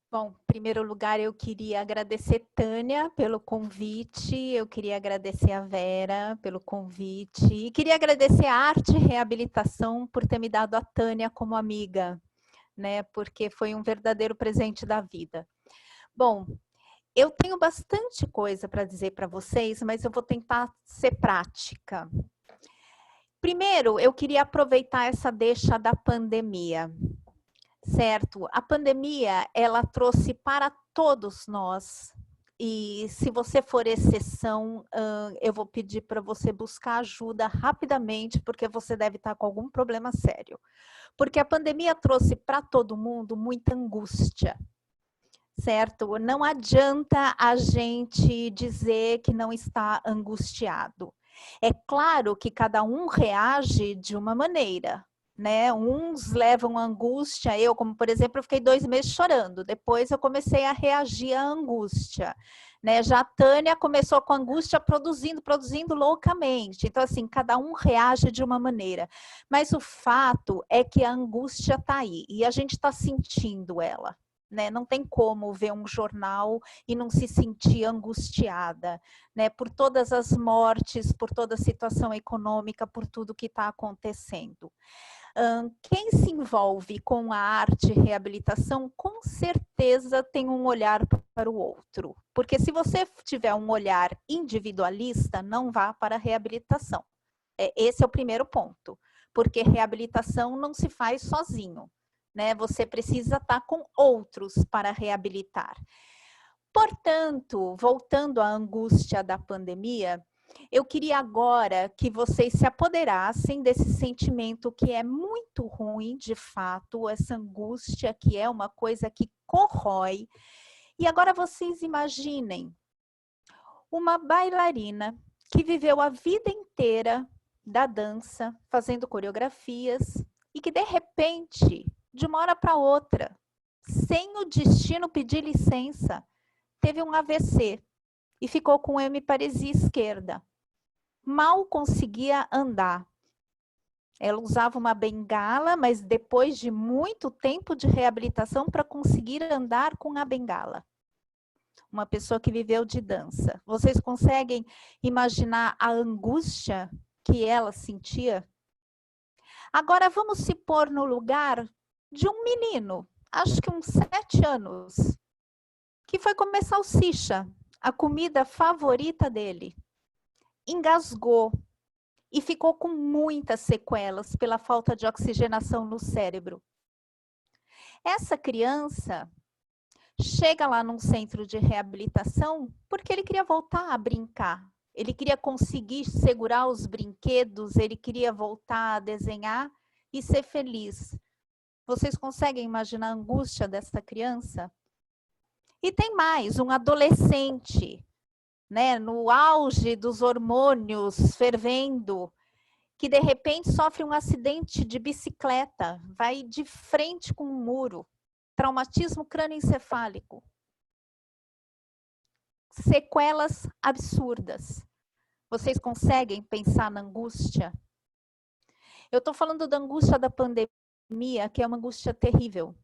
Bom, em primeiro lugar, eu queria agradecer Tânia pelo convite, eu queria agradecer a Vera pelo convite, e queria agradecer a Arte e Reabilitação por ter me dado a Tânia como amiga, né? Porque foi um verdadeiro presente da vida. Bom, eu tenho bastante coisa para dizer para vocês, mas eu vou tentar ser prática. Primeiro, eu queria aproveitar essa deixa da pandemia. Certo, a pandemia, ela trouxe para todos nós, e se você for exceção, eu vou pedir para você buscar ajuda rapidamente, porque você deve estar com algum problema sério. Porque a pandemia trouxe para todo mundo muita angústia, certo? Não adianta a gente dizer que não está angustiado. É claro que cada um reage de uma maneira, né? Uns levam angústia, eu, como por exemplo, eu fiquei 2 meses chorando, depois eu comecei a reagir à angústia, né? Já a Tânia começou com angústia produzindo loucamente, então assim, cada um reage de uma maneira, mas o fato é que a angústia está aí, e a gente está sentindo ela, né? Não tem como ver um jornal e não se sentir angustiada, né? Por todas as mortes, por toda a situação econômica, por tudo que está acontecendo. Quem se envolve com a arte e reabilitação, com certeza tem um olhar para o outro. Porque se você tiver um olhar individualista, não vá para a reabilitação. Esse é o primeiro ponto. Porque reabilitação não se faz sozinho, né? Você precisa estar com outros para reabilitar. Portanto, voltando à angústia da pandemia, eu queria agora que vocês se apoderassem desse sentimento que é muito ruim, de fato, essa angústia que é uma coisa que corrói. E agora vocês imaginem uma bailarina que viveu a vida inteira da dança, fazendo coreografias, e que de repente, de uma hora para outra, sem o destino pedir licença, teve um AVC e ficou com hemiparesia esquerda. Mal conseguia andar. Ela usava uma bengala, mas depois de muito tempo de reabilitação para conseguir andar com a bengala. Uma pessoa que viveu de dança. Vocês conseguem imaginar a angústia que ela sentia? Agora vamos se pôr no lugar de um menino, acho que uns 7 anos, que foi comer salsicha, a comida favorita dele. Engasgou e ficou com muitas sequelas pela falta de oxigenação no cérebro. Essa criança chega lá num centro de reabilitação porque ele queria voltar a brincar. Ele queria conseguir segurar os brinquedos, ele queria voltar a desenhar e ser feliz. Vocês conseguem imaginar a angústia dessa criança? E tem mais, um adolescente, né, no auge dos hormônios fervendo, que de repente sofre um acidente de bicicleta, vai de frente com um muro, traumatismo crânioencefálico, sequelas absurdas. Vocês conseguem pensar na angústia? Eu estou falando da angústia da pandemia, que é uma angústia terrível,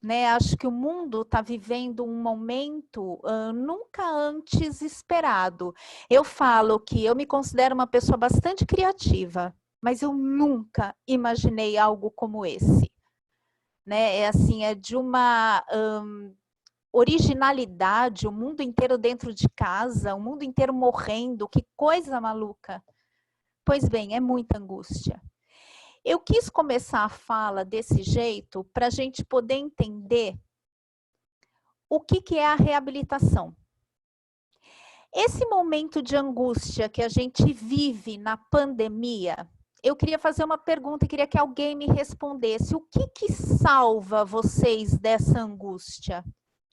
né? Acho que o mundo está vivendo um momento nunca antes esperado. Eu falo que eu me considero uma pessoa bastante criativa, mas eu nunca imaginei algo como esse, né? É assim, é de uma originalidade, o mundo inteiro dentro de casa, o mundo inteiro morrendo, que coisa maluca. Pois bem, é muita angústia. Eu quis começar a fala desse jeito para a gente poder entender o que é a reabilitação. Esse momento de angústia que a gente vive na pandemia, eu queria fazer uma pergunta e queria que alguém me respondesse. O que salva vocês dessa angústia?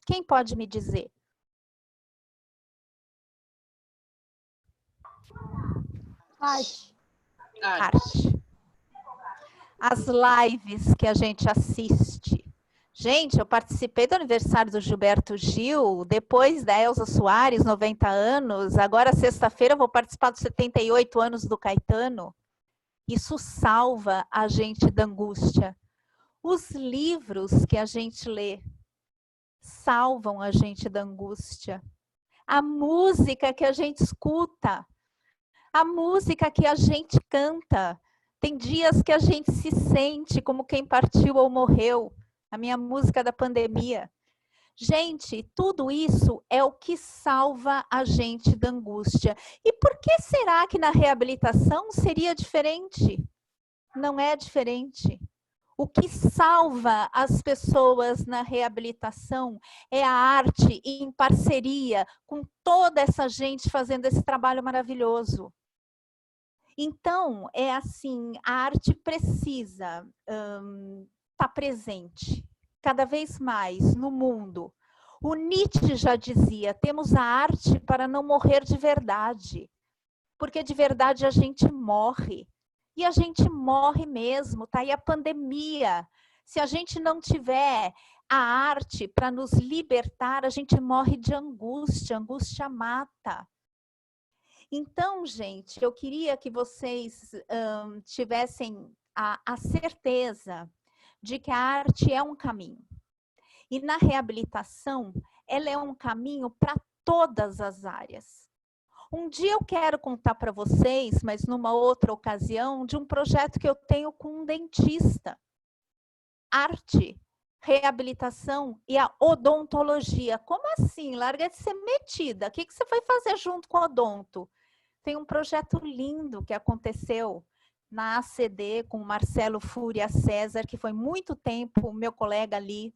Quem pode me dizer? Arte. As lives que a gente assiste. Gente, eu participei do aniversário do Gilberto Gil, depois da Elza Soares, 90 anos. Agora, sexta-feira, eu vou participar dos 78 anos do Caetano. Isso salva a gente da angústia. Os livros que a gente lê salvam a gente da angústia. A música que a gente escuta, a música que a gente canta. Tem dias que a gente se sente como quem partiu ou morreu. A minha música da pandemia. Gente, tudo isso é o que salva a gente da angústia. E por que será que na reabilitação seria diferente? Não é diferente. O que salva as pessoas na reabilitação é a arte em parceria com toda essa gente fazendo esse trabalho maravilhoso. Então, é assim, a arte precisa estar presente cada vez mais no mundo. O Nietzsche já dizia, temos a arte para não morrer de verdade, porque de verdade a gente morre. E a gente morre mesmo, tá aí a pandemia. Se a gente não tiver a arte para nos libertar, a gente morre de angústia, angústia mata. Então, gente, eu queria que vocês tivessem a certeza de que a arte é um caminho. E na reabilitação, ela é um caminho para todas as áreas. Um dia eu quero contar para vocês, mas numa outra ocasião, de um projeto que eu tenho com um dentista. Arte, reabilitação e a odontologia. Como assim? Larga de ser metida. O que você vai fazer junto com o odonto? Tem um projeto lindo que aconteceu na ACD com o Marcelo Fúria César, que foi muito tempo meu colega ali,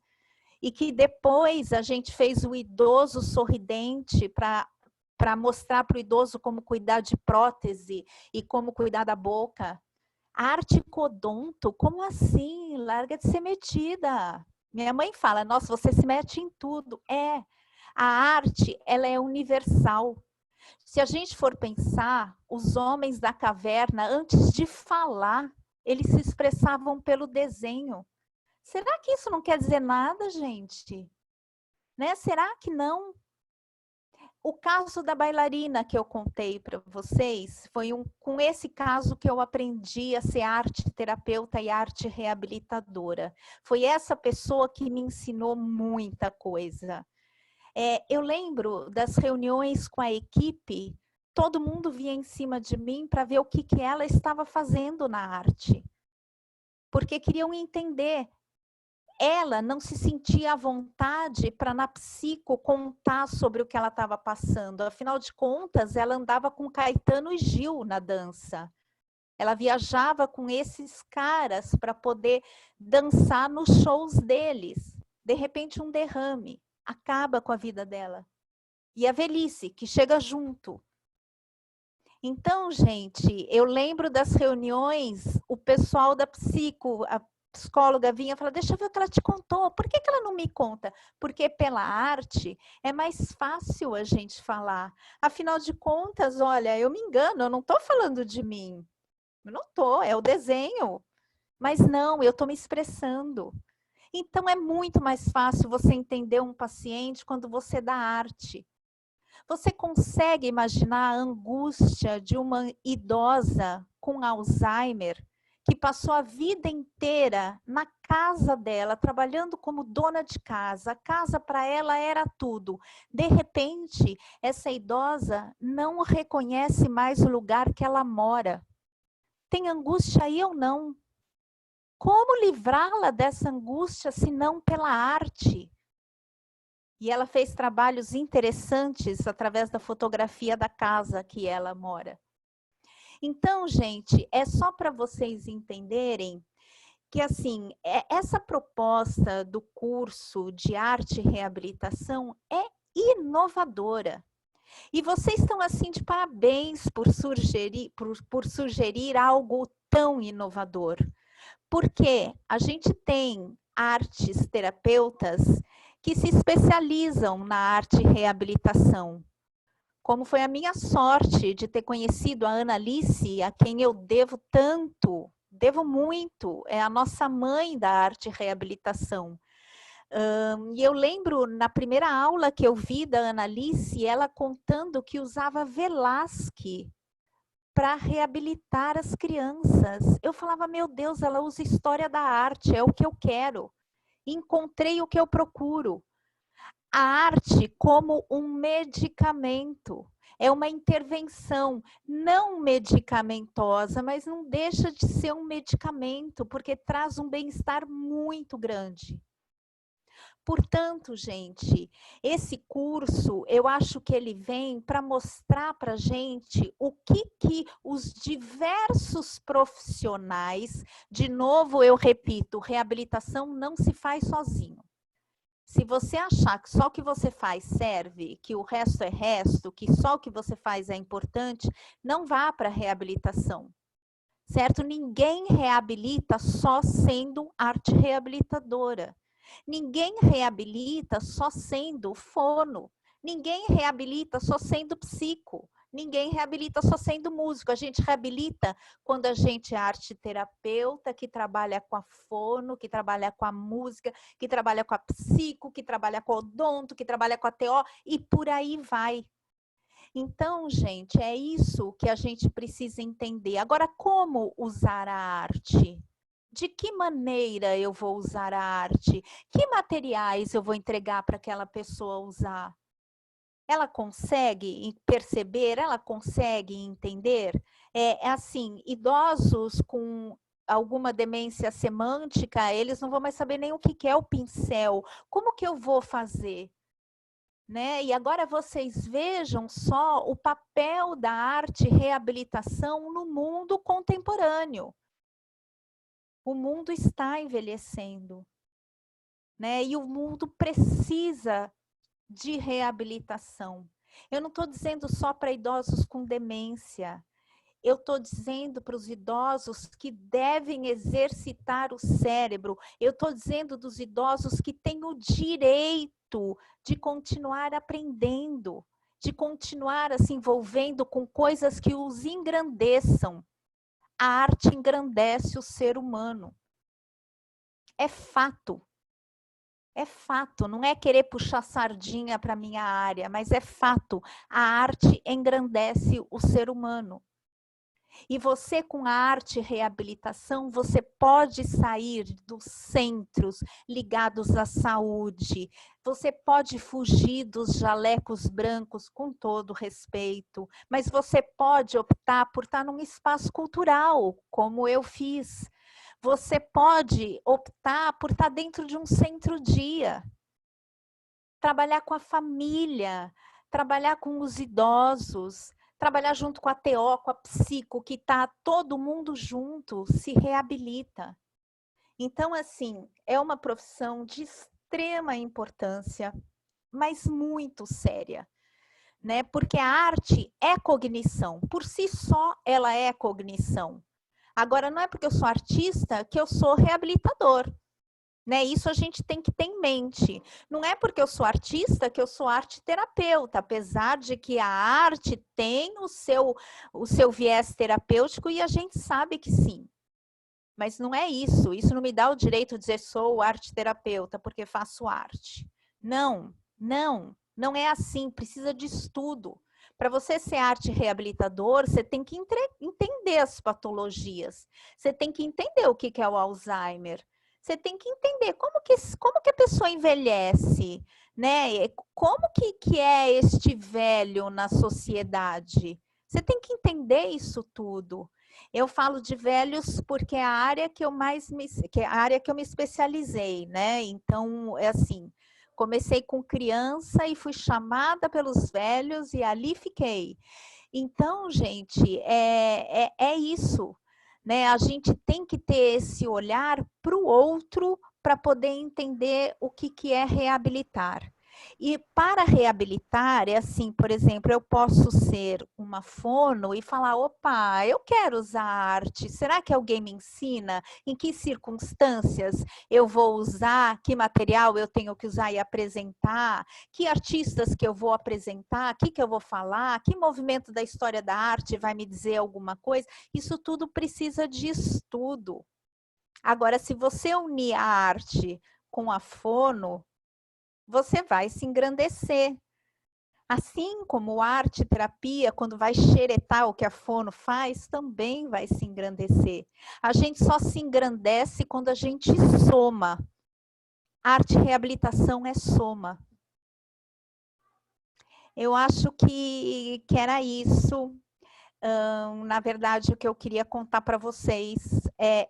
e que depois a gente fez o idoso sorridente para mostrar para o idoso como cuidar de prótese e como cuidar da boca. Arte odonto, como assim? Larga de ser metida. Minha mãe fala, nossa, você se mete em tudo. É, a arte, ela é universal. Se a gente for pensar, os homens da caverna, antes de falar, eles se expressavam pelo desenho. Será que isso não quer dizer nada, gente? Né? Será que não? O caso da bailarina que eu contei para vocês, foi com esse caso que eu aprendi a ser arte terapeuta e arte reabilitadora. Foi essa pessoa que me ensinou muita coisa. Eu lembro das reuniões com a equipe, todo mundo vinha em cima de mim para ver o que ela estava fazendo na arte. Porque queriam entender. Ela não se sentia à vontade para na psico contar sobre o que ela estava passando. Afinal de contas, ela andava com Caetano e Gil na dança. Ela viajava com esses caras para poder dançar nos shows deles. De repente, um derrame acaba com a vida dela. E a velhice, que chega junto. Então, gente, eu lembro das reuniões, o pessoal da psico, a psicóloga vinha e falava, deixa eu ver o que ela te contou. Por que ela não me conta? Porque pela arte é mais fácil a gente falar. Afinal de contas, olha, eu me engano, eu não estou falando de mim. Eu não estou, é o desenho. Mas não, eu estou me expressando. Então, é muito mais fácil você entender um paciente quando você dá arte. Você consegue imaginar a angústia de uma idosa com Alzheimer que passou a vida inteira na casa dela, trabalhando como dona de casa. A casa para ela era tudo. De repente, essa idosa não reconhece mais o lugar que ela mora. Tem angústia aí ou não? Como livrá-la dessa angústia se não pela arte? E ela fez trabalhos interessantes através da fotografia da casa que ela mora. Então, gente, é só para vocês entenderem que, assim, essa proposta do curso de arte e reabilitação é inovadora. E vocês estão, assim, de parabéns por sugerir algo tão inovador. Porque a gente tem artes terapeutas que se especializam na arte e reabilitação. Como foi a minha sorte de ter conhecido a Ana Alice, a quem eu devo tanto, devo muito, é a nossa mãe da arte e reabilitação. E eu lembro, na primeira aula que eu vi da Ana Alice, ela contando que usava Velázquez para reabilitar as crianças. Eu falava, meu Deus, ela usa história da arte, é o que eu quero. Encontrei o que eu procuro. A arte como um medicamento, é uma intervenção não medicamentosa, mas não deixa de ser um medicamento, porque traz um bem-estar muito grande. Portanto, gente, esse curso, eu acho que ele vem para mostrar para a gente o que os diversos profissionais, de novo eu repito, reabilitação não se faz sozinho. Se você achar que só o que você faz serve, que o resto é resto, que só o que você faz é importante, não vá para a reabilitação, certo? Ninguém reabilita só sendo arte reabilitadora. Ninguém reabilita só sendo fono. Ninguém reabilita só sendo psico. Ninguém reabilita só sendo músico. A gente reabilita quando a gente é arte terapeuta, que trabalha com a fono, que trabalha com a música, que trabalha com a psico, que trabalha com o odonto, que trabalha com a TO e por aí vai. Então, gente, é isso que a gente precisa entender. Agora, como usar a arte? De que maneira eu vou usar a arte? Que materiais eu vou entregar para aquela pessoa usar? Ela consegue perceber? Ela consegue entender? É assim, idosos com alguma demência semântica, eles não vão mais saber nem o que é o pincel. Como que eu vou fazer? Né? E agora vocês vejam só o papel da arte e reabilitação no mundo contemporâneo. O mundo está envelhecendo, né? E o mundo precisa de reabilitação. Eu não estou dizendo só para idosos com demência. Eu estou dizendo para os idosos que devem exercitar o cérebro. Eu estou dizendo dos idosos que têm o direito de continuar aprendendo, de continuar se envolvendo com coisas que os engrandeçam. A arte engrandece o ser humano. É fato. É fato, não é querer puxar sardinha para a minha área, mas é fato. A arte engrandece o ser humano. E você, com a arte e reabilitação, você pode sair dos centros ligados à saúde. Você pode fugir dos jalecos brancos, com todo respeito. Mas você pode optar por estar num espaço cultural, como eu fiz. Você pode optar por estar dentro de um centro-dia. Trabalhar com a família, trabalhar com os idosos, trabalhar junto com a TO, com a psico, que está todo mundo junto, se reabilita. Então, assim, é uma profissão de extrema importância, mas muito séria, né? Porque a arte é cognição, por si só ela é cognição. Agora, não é porque eu sou artista que eu sou reabilitador. Né? Isso a gente tem que ter em mente. Não é porque eu sou artista que eu sou arte terapeuta, apesar de que a arte tem o seu viés terapêutico e a gente sabe que sim. Mas não é isso. Isso não me dá o direito de dizer sou arte terapeuta porque faço arte. Não, não, Não é assim, precisa de estudo. Para você ser arte reabilitador, você tem que entender as patologias. Você tem que entender o que é o Alzheimer. Você tem que entender como que a pessoa envelhece, né? Como que é este velho na sociedade. Você tem que entender isso tudo. Eu falo de velhos porque é a área que eu me especializei, né? Então, é assim, comecei com criança e fui chamada pelos velhos e ali fiquei. Então, gente, é isso, né? A gente tem que ter esse olhar para o outro para poder entender o que é reabilitar. E para reabilitar, é assim, por exemplo, eu posso ser uma fono e falar, opa, eu quero usar arte, será que alguém me ensina? Em que circunstâncias eu vou usar? Que material eu tenho que usar e apresentar? Que artistas que eu vou apresentar? O que eu vou falar? Que movimento da história da arte vai me dizer alguma coisa? Isso tudo precisa de estudo. Agora, se você unir a arte com a fono, você vai se engrandecer. Assim como arte terapia, quando vai xeretar o que a fono faz, também vai se engrandecer. A gente só se engrandece quando a gente soma. Arte reabilitação é soma. Eu acho que era isso. Na verdade, o que eu queria contar para vocês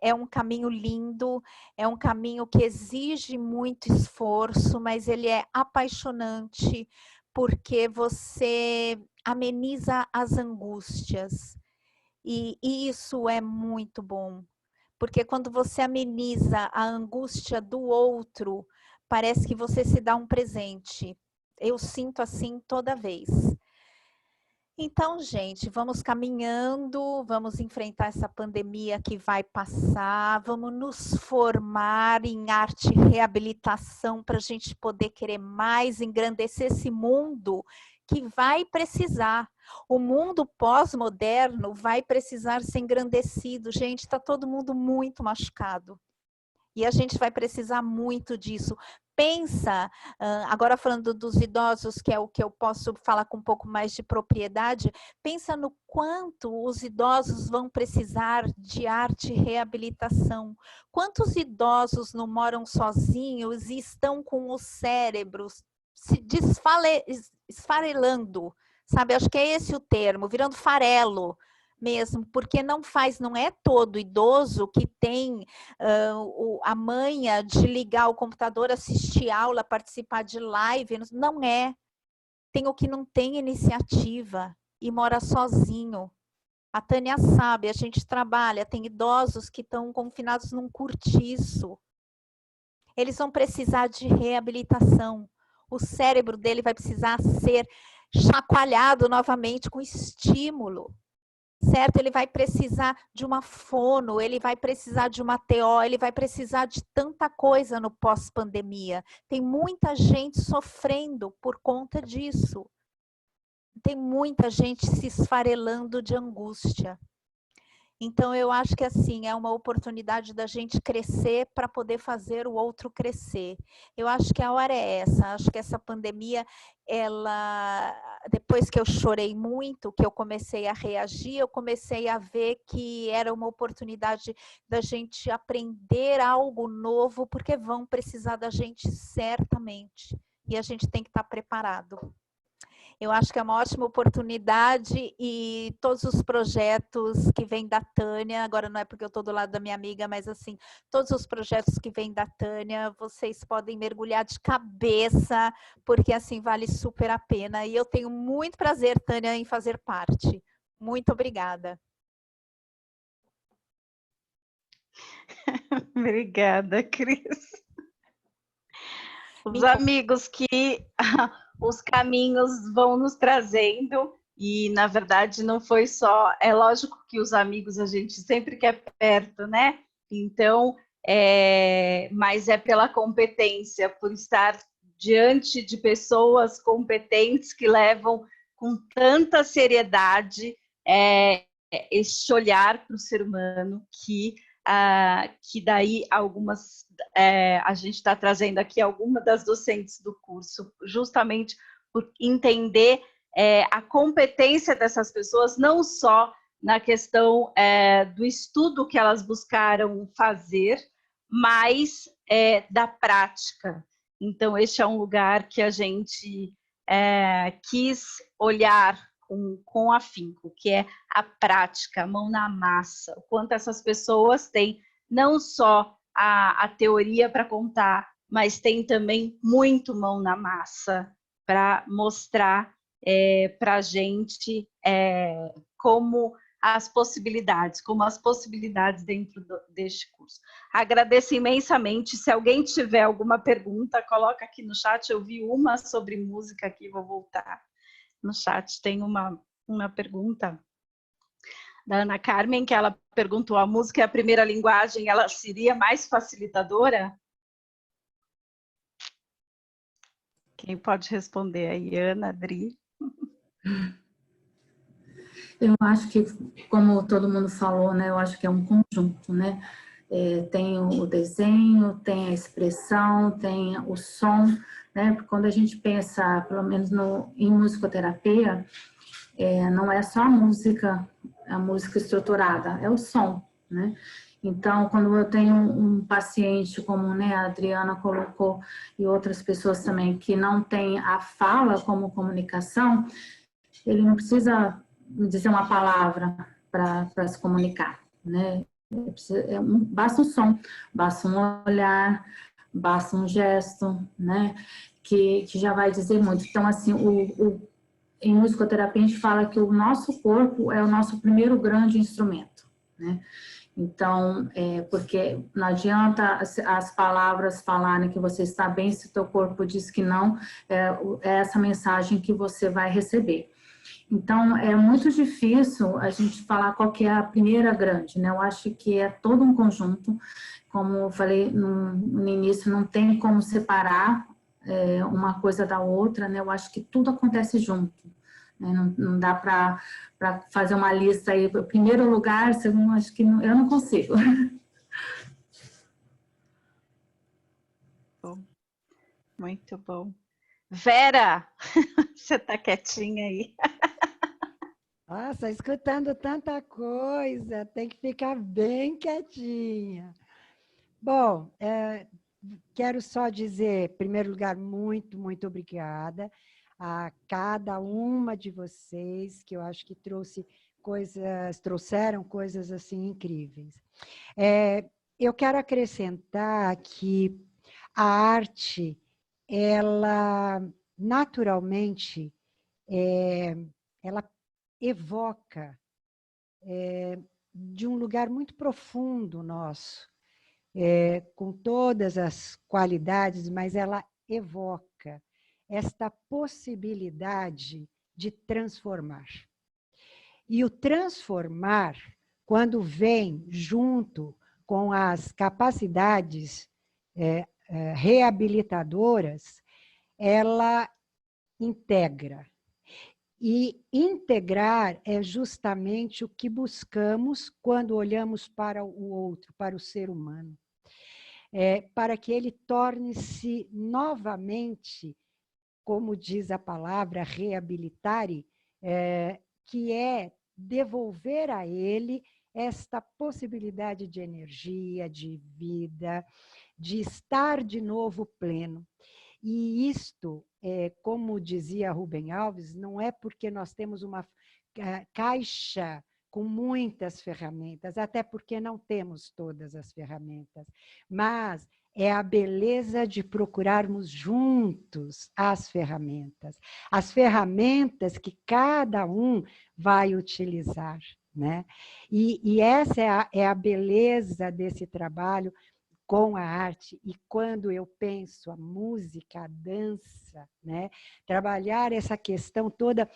é um caminho lindo, é um caminho que exige muito esforço, mas ele é apaixonante, porque você ameniza as angústias. E isso é muito bom, porque quando você ameniza a angústia do outro, parece que você se dá um presente. Eu sinto assim toda vez. Então, gente, vamos caminhando, vamos enfrentar essa pandemia que vai passar, vamos nos formar em arte e reabilitação para a gente poder querer mais, engrandecer esse mundo que vai precisar. O mundo pós-moderno vai precisar ser engrandecido. Gente, está todo mundo muito machucado. E a gente vai precisar muito disso. Pensa, agora falando dos idosos, que é o que eu posso falar com um pouco mais de propriedade, pensa no quanto os idosos vão precisar de arte e reabilitação. Quantos idosos não moram sozinhos e estão com os cérebros se esfarelando, sabe? Acho que é esse o termo, virando farelo mesmo, porque não é todo idoso que tem a manha de ligar o computador, assistir aula, participar de live, não é. Tem o que não tem iniciativa e mora sozinho. A Tânia sabe, a gente trabalha, tem idosos que estão confinados num cortiço. Eles vão precisar de reabilitação. O cérebro dele vai precisar ser chacoalhado novamente com estímulo. Certo? Ele vai precisar de uma fono, ele vai precisar de uma TO, ele vai precisar de tanta coisa no pós-pandemia. Tem muita gente sofrendo por conta disso. Tem muita gente se esfarelando de angústia. Então, eu acho que assim, é uma oportunidade da gente crescer para poder fazer o outro crescer. Eu acho que a hora é essa, acho que essa pandemia, depois que eu chorei muito, que eu comecei a reagir, eu comecei a ver que era uma oportunidade da gente aprender algo novo, porque vão precisar da gente certamente. E a gente tem que estar preparado. Eu acho que é uma ótima oportunidade e todos os projetos que vêm da Tânia, agora não é porque eu estou do lado da minha amiga, mas assim, todos os projetos que vêm da Tânia, vocês podem mergulhar de cabeça, porque assim, vale super a pena. E eu tenho muito prazer, Tânia, em fazer parte. Muito obrigada. Obrigada, Cris. Os amigos que os caminhos vão nos trazendo e, na verdade, não foi só... É lógico que os amigos a gente sempre quer perto, né? Então, mas é pela competência, por estar diante de pessoas competentes que levam com tanta seriedade este olhar para o ser humano que daí a gente está trazendo aqui algumas das docentes do curso, justamente por entender a competência dessas pessoas, não só na questão do estudo que elas buscaram fazer, mas da prática. Então, este é um lugar que a gente quis olhar com afinco, que é a prática, a mão na massa, o quanto essas pessoas têm não só a teoria para contar, mas tem também muito mão na massa para mostrar para a gente como as possibilidades dentro deste curso. Agradeço imensamente. Se alguém tiver alguma pergunta, coloca aqui no chat. Eu vi uma sobre música aqui, vou voltar no chat. Tem uma pergunta da Ana Carmen, que ela perguntou: a música é a primeira linguagem, ela seria mais facilitadora? Quem pode responder aí? Ana, Adri? Eu acho que, como todo mundo falou, né, eu acho que é um conjunto, né? Tem o desenho, tem a expressão, tem o som, né? Porque quando a gente pensa, pelo menos em musicoterapia, não é só a música estruturada, é o som, né? Então, quando eu tenho um paciente, como, né, a Adriana colocou, e outras pessoas também, que não tem a fala como comunicação, ele não precisa dizer uma palavra para se comunicar, né? Basta um som, basta um olhar, basta um gesto, né? Que já vai dizer muito. Então, assim, em musicoterapia a gente fala que o nosso corpo é o nosso primeiro grande instrumento, né? Então, porque não adianta as palavras falarem que você está bem se o teu corpo diz que não, é essa mensagem que você vai receber. Então, é muito difícil a gente falar qual que é a primeira grande, né? Eu acho que é todo um conjunto, como eu falei no início, não tem como separar uma coisa da outra, né? Eu acho que tudo acontece junto, né? Não dá para fazer uma lista aí, primeiro lugar, segundo, acho que eu não consigo. Bom, muito bom. Vera, você está quietinha aí. Nossa, escutando tanta coisa, tem que ficar bem quietinha. Bom, quero só dizer, em primeiro lugar, muito, muito obrigada a cada uma de vocês, que eu acho que trouxeram coisas assim incríveis. Eu quero acrescentar que a arte, ela naturalmente, ela evoca de um lugar muito profundo nosso, com todas as qualidades, mas ela evoca esta possibilidade de transformar. E o transformar, quando vem junto com as capacidades reabilitadoras, ela integra. E integrar é justamente o que buscamos quando olhamos para o outro, para o ser humano. Para que ele torne-se novamente, como diz a palavra, reabilitare, que é devolver a ele esta possibilidade de energia, de vida, de estar de novo pleno. E isto, como dizia Rubem Alves, não é porque nós temos uma caixa com muitas ferramentas, até porque não temos todas as ferramentas, mas é a beleza de procurarmos juntos as ferramentas que cada um vai utilizar, né? E essa é a beleza desse trabalho com a arte. E quando eu penso a música, a dança, né? Trabalhar essa questão toda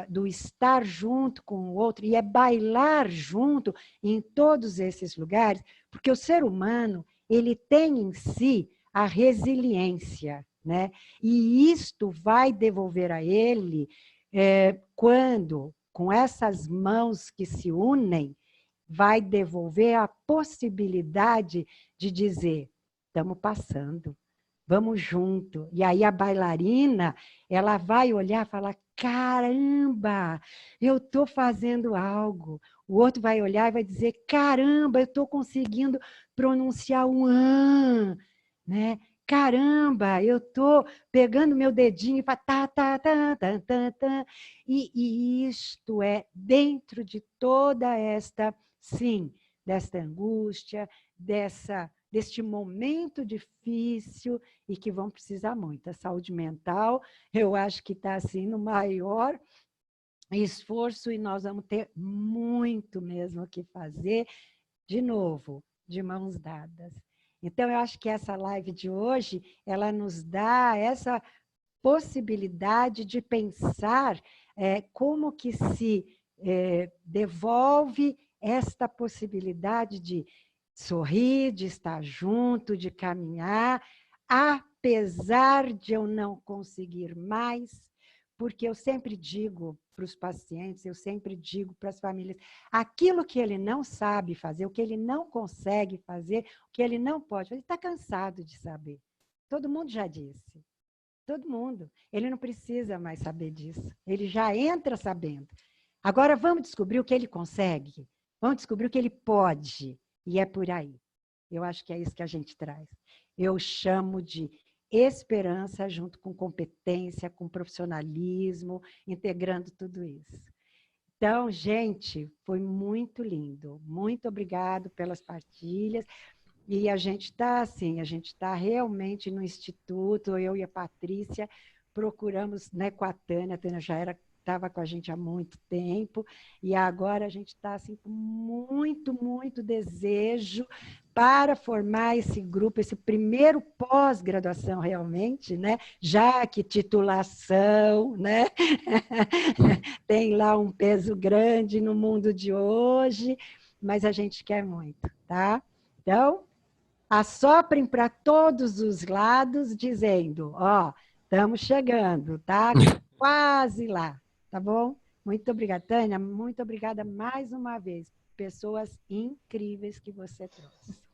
do estar junto com o outro, e bailar junto em todos esses lugares, porque o ser humano, ele tem em si a resiliência, né? E isto vai devolver a ele, quando, com essas mãos que se unem, vai devolver a possibilidade de dizer: estamos passando, vamos junto. E aí a bailarina, ela vai olhar e falar, caramba, eu estou fazendo algo. O outro vai olhar e vai dizer, caramba, eu estou conseguindo pronunciar um an, né? Caramba, eu estou pegando meu dedinho e falo, tá, tá, tá, tá, tá, tá. E isto é dentro de toda esta, sim, desta angústia, deste momento difícil e que vão precisar muito. A saúde mental, eu acho que está assim no maior esforço e nós vamos ter muito mesmo o que fazer, de novo, de mãos dadas. Então, eu acho que essa live de hoje, ela nos dá essa possibilidade de pensar como que se devolve esta possibilidade de sorrir, de estar junto, de caminhar, apesar de eu não conseguir mais, porque eu sempre digo para os pacientes, eu sempre digo para as famílias, aquilo que ele não sabe fazer, o que ele não consegue fazer, o que ele não pode fazer, ele está cansado de saber. Todo mundo já disse. Todo mundo. Ele não precisa mais saber disso. Ele já entra sabendo. Agora vamos descobrir o que ele consegue. Vamos descobrir o que ele pode. E é por aí. Eu acho que é isso que a gente traz. Eu chamo de esperança junto com competência, com profissionalismo, integrando tudo isso. Então, gente, foi muito lindo. Muito obrigado pelas partilhas. E a gente está assim, a gente está realmente no Instituto, eu e a Patrícia procuramos, né, com a Tânia já estava com a gente há muito tempo, e agora a gente está assim, com muito desejo para formar esse grupo, esse primeiro pós-graduação realmente, né? Já que titulação, né? Tem lá um peso grande no mundo de hoje, mas a gente quer muito, tá? Então, assoprem para todos os lados, dizendo, ó, estamos chegando, tá? Quase lá, tá bom? Muito obrigada, Tânia, muito obrigada mais uma vez. Pessoas incríveis que você trouxe.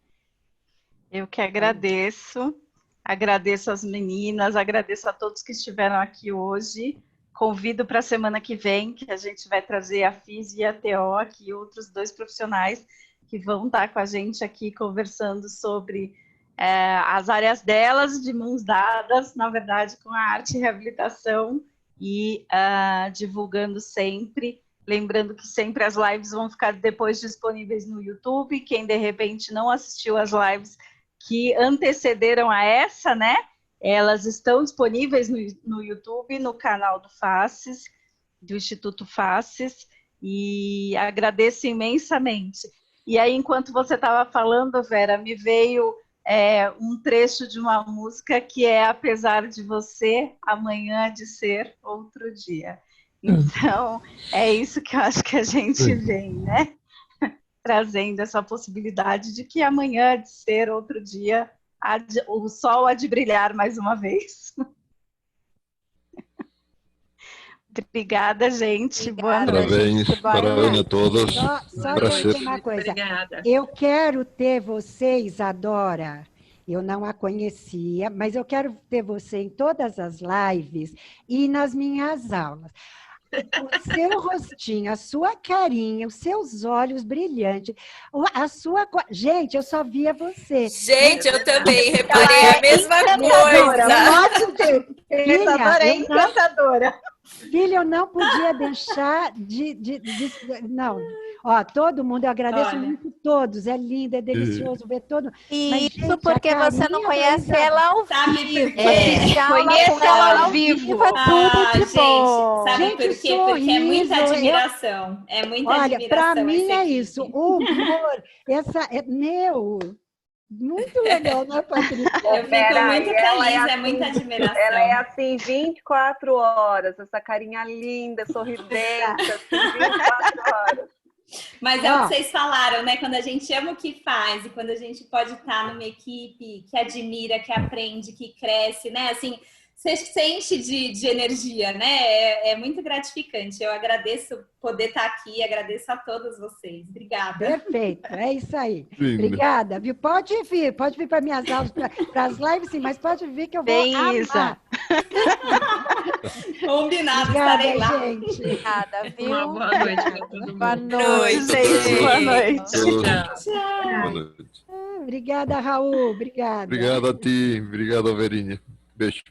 Eu que agradeço, agradeço as meninas, agradeço a todos que estiveram aqui hoje. Convido para a semana que vem, que a gente vai trazer a FIS e a TO aqui, outros 2 profissionais que vão estar com a gente aqui conversando sobre as áreas delas, de mãos dadas, na verdade, com a arte e reabilitação e divulgando sempre. Lembrando que sempre as lives vão ficar depois disponíveis no YouTube. Quem, de repente, não assistiu as lives que antecederam a essa, né? Elas estão disponíveis no YouTube, no canal do Faces, do Instituto Faces, e agradeço imensamente. E aí, enquanto você estava falando, Vera, me veio um trecho de uma música que é Apesar de Você, Amanhã há de Ser Outro Dia. Então, é isso que eu acho que a gente vem, né? Trazendo essa possibilidade de que amanhã há de ser outro dia, o sol há de brilhar mais uma vez. Obrigada, gente. Boa noite. Parabéns, parabéns a todos. Só dizer uma coisa. Obrigada. Eu quero ter vocês, Adora. Eu não a conhecia, mas eu quero ter você em todas as lives e nas minhas aulas. O seu rostinho, a sua carinha, os seus olhos brilhantes, a sua... Gente, eu só via você. Gente, eu também reparei a mesma coisa. Encantadora, é encantadora. Filha, eu não podia deixar não. Ó, todo mundo, eu agradeço muito todos. É lindo, é delicioso ver todo. Isso, gente, porque você não conhece ela ao vivo. Conheço ela ao vivo. Tudo de bom. Sabe por quê? Porque é muita admiração. É muita admiração. Olha, para mim é isso. O humor, muito legal, né, Patrícia? Eu fico muito feliz, é muita admiração. Ela é assim, 24 horas, essa carinha linda, sorridente, assim, 24 horas. Mas é o que vocês falaram, né? Quando a gente ama o que faz e quando a gente pode estar numa equipe que admira, que aprende, que cresce, né? Assim, você se enche de energia, né? É muito gratificante. Eu agradeço poder estar aqui, agradeço a todos vocês. Obrigada. Perfeito, é isso aí. Lindo. Obrigada, viu? Pode vir para minhas aulas, para as lives, sim, mas pode vir que eu vou Bem, amar. Isa. Combinado, Obrigada, estarei lá. gente. Obrigada, viu? Uma boa noite para todo mundo. Boa noite, gente. Boa noite. Boa noite. Obrigada, Raul. Obrigada. Obrigado a ti, obrigado, Verinha. Beijo.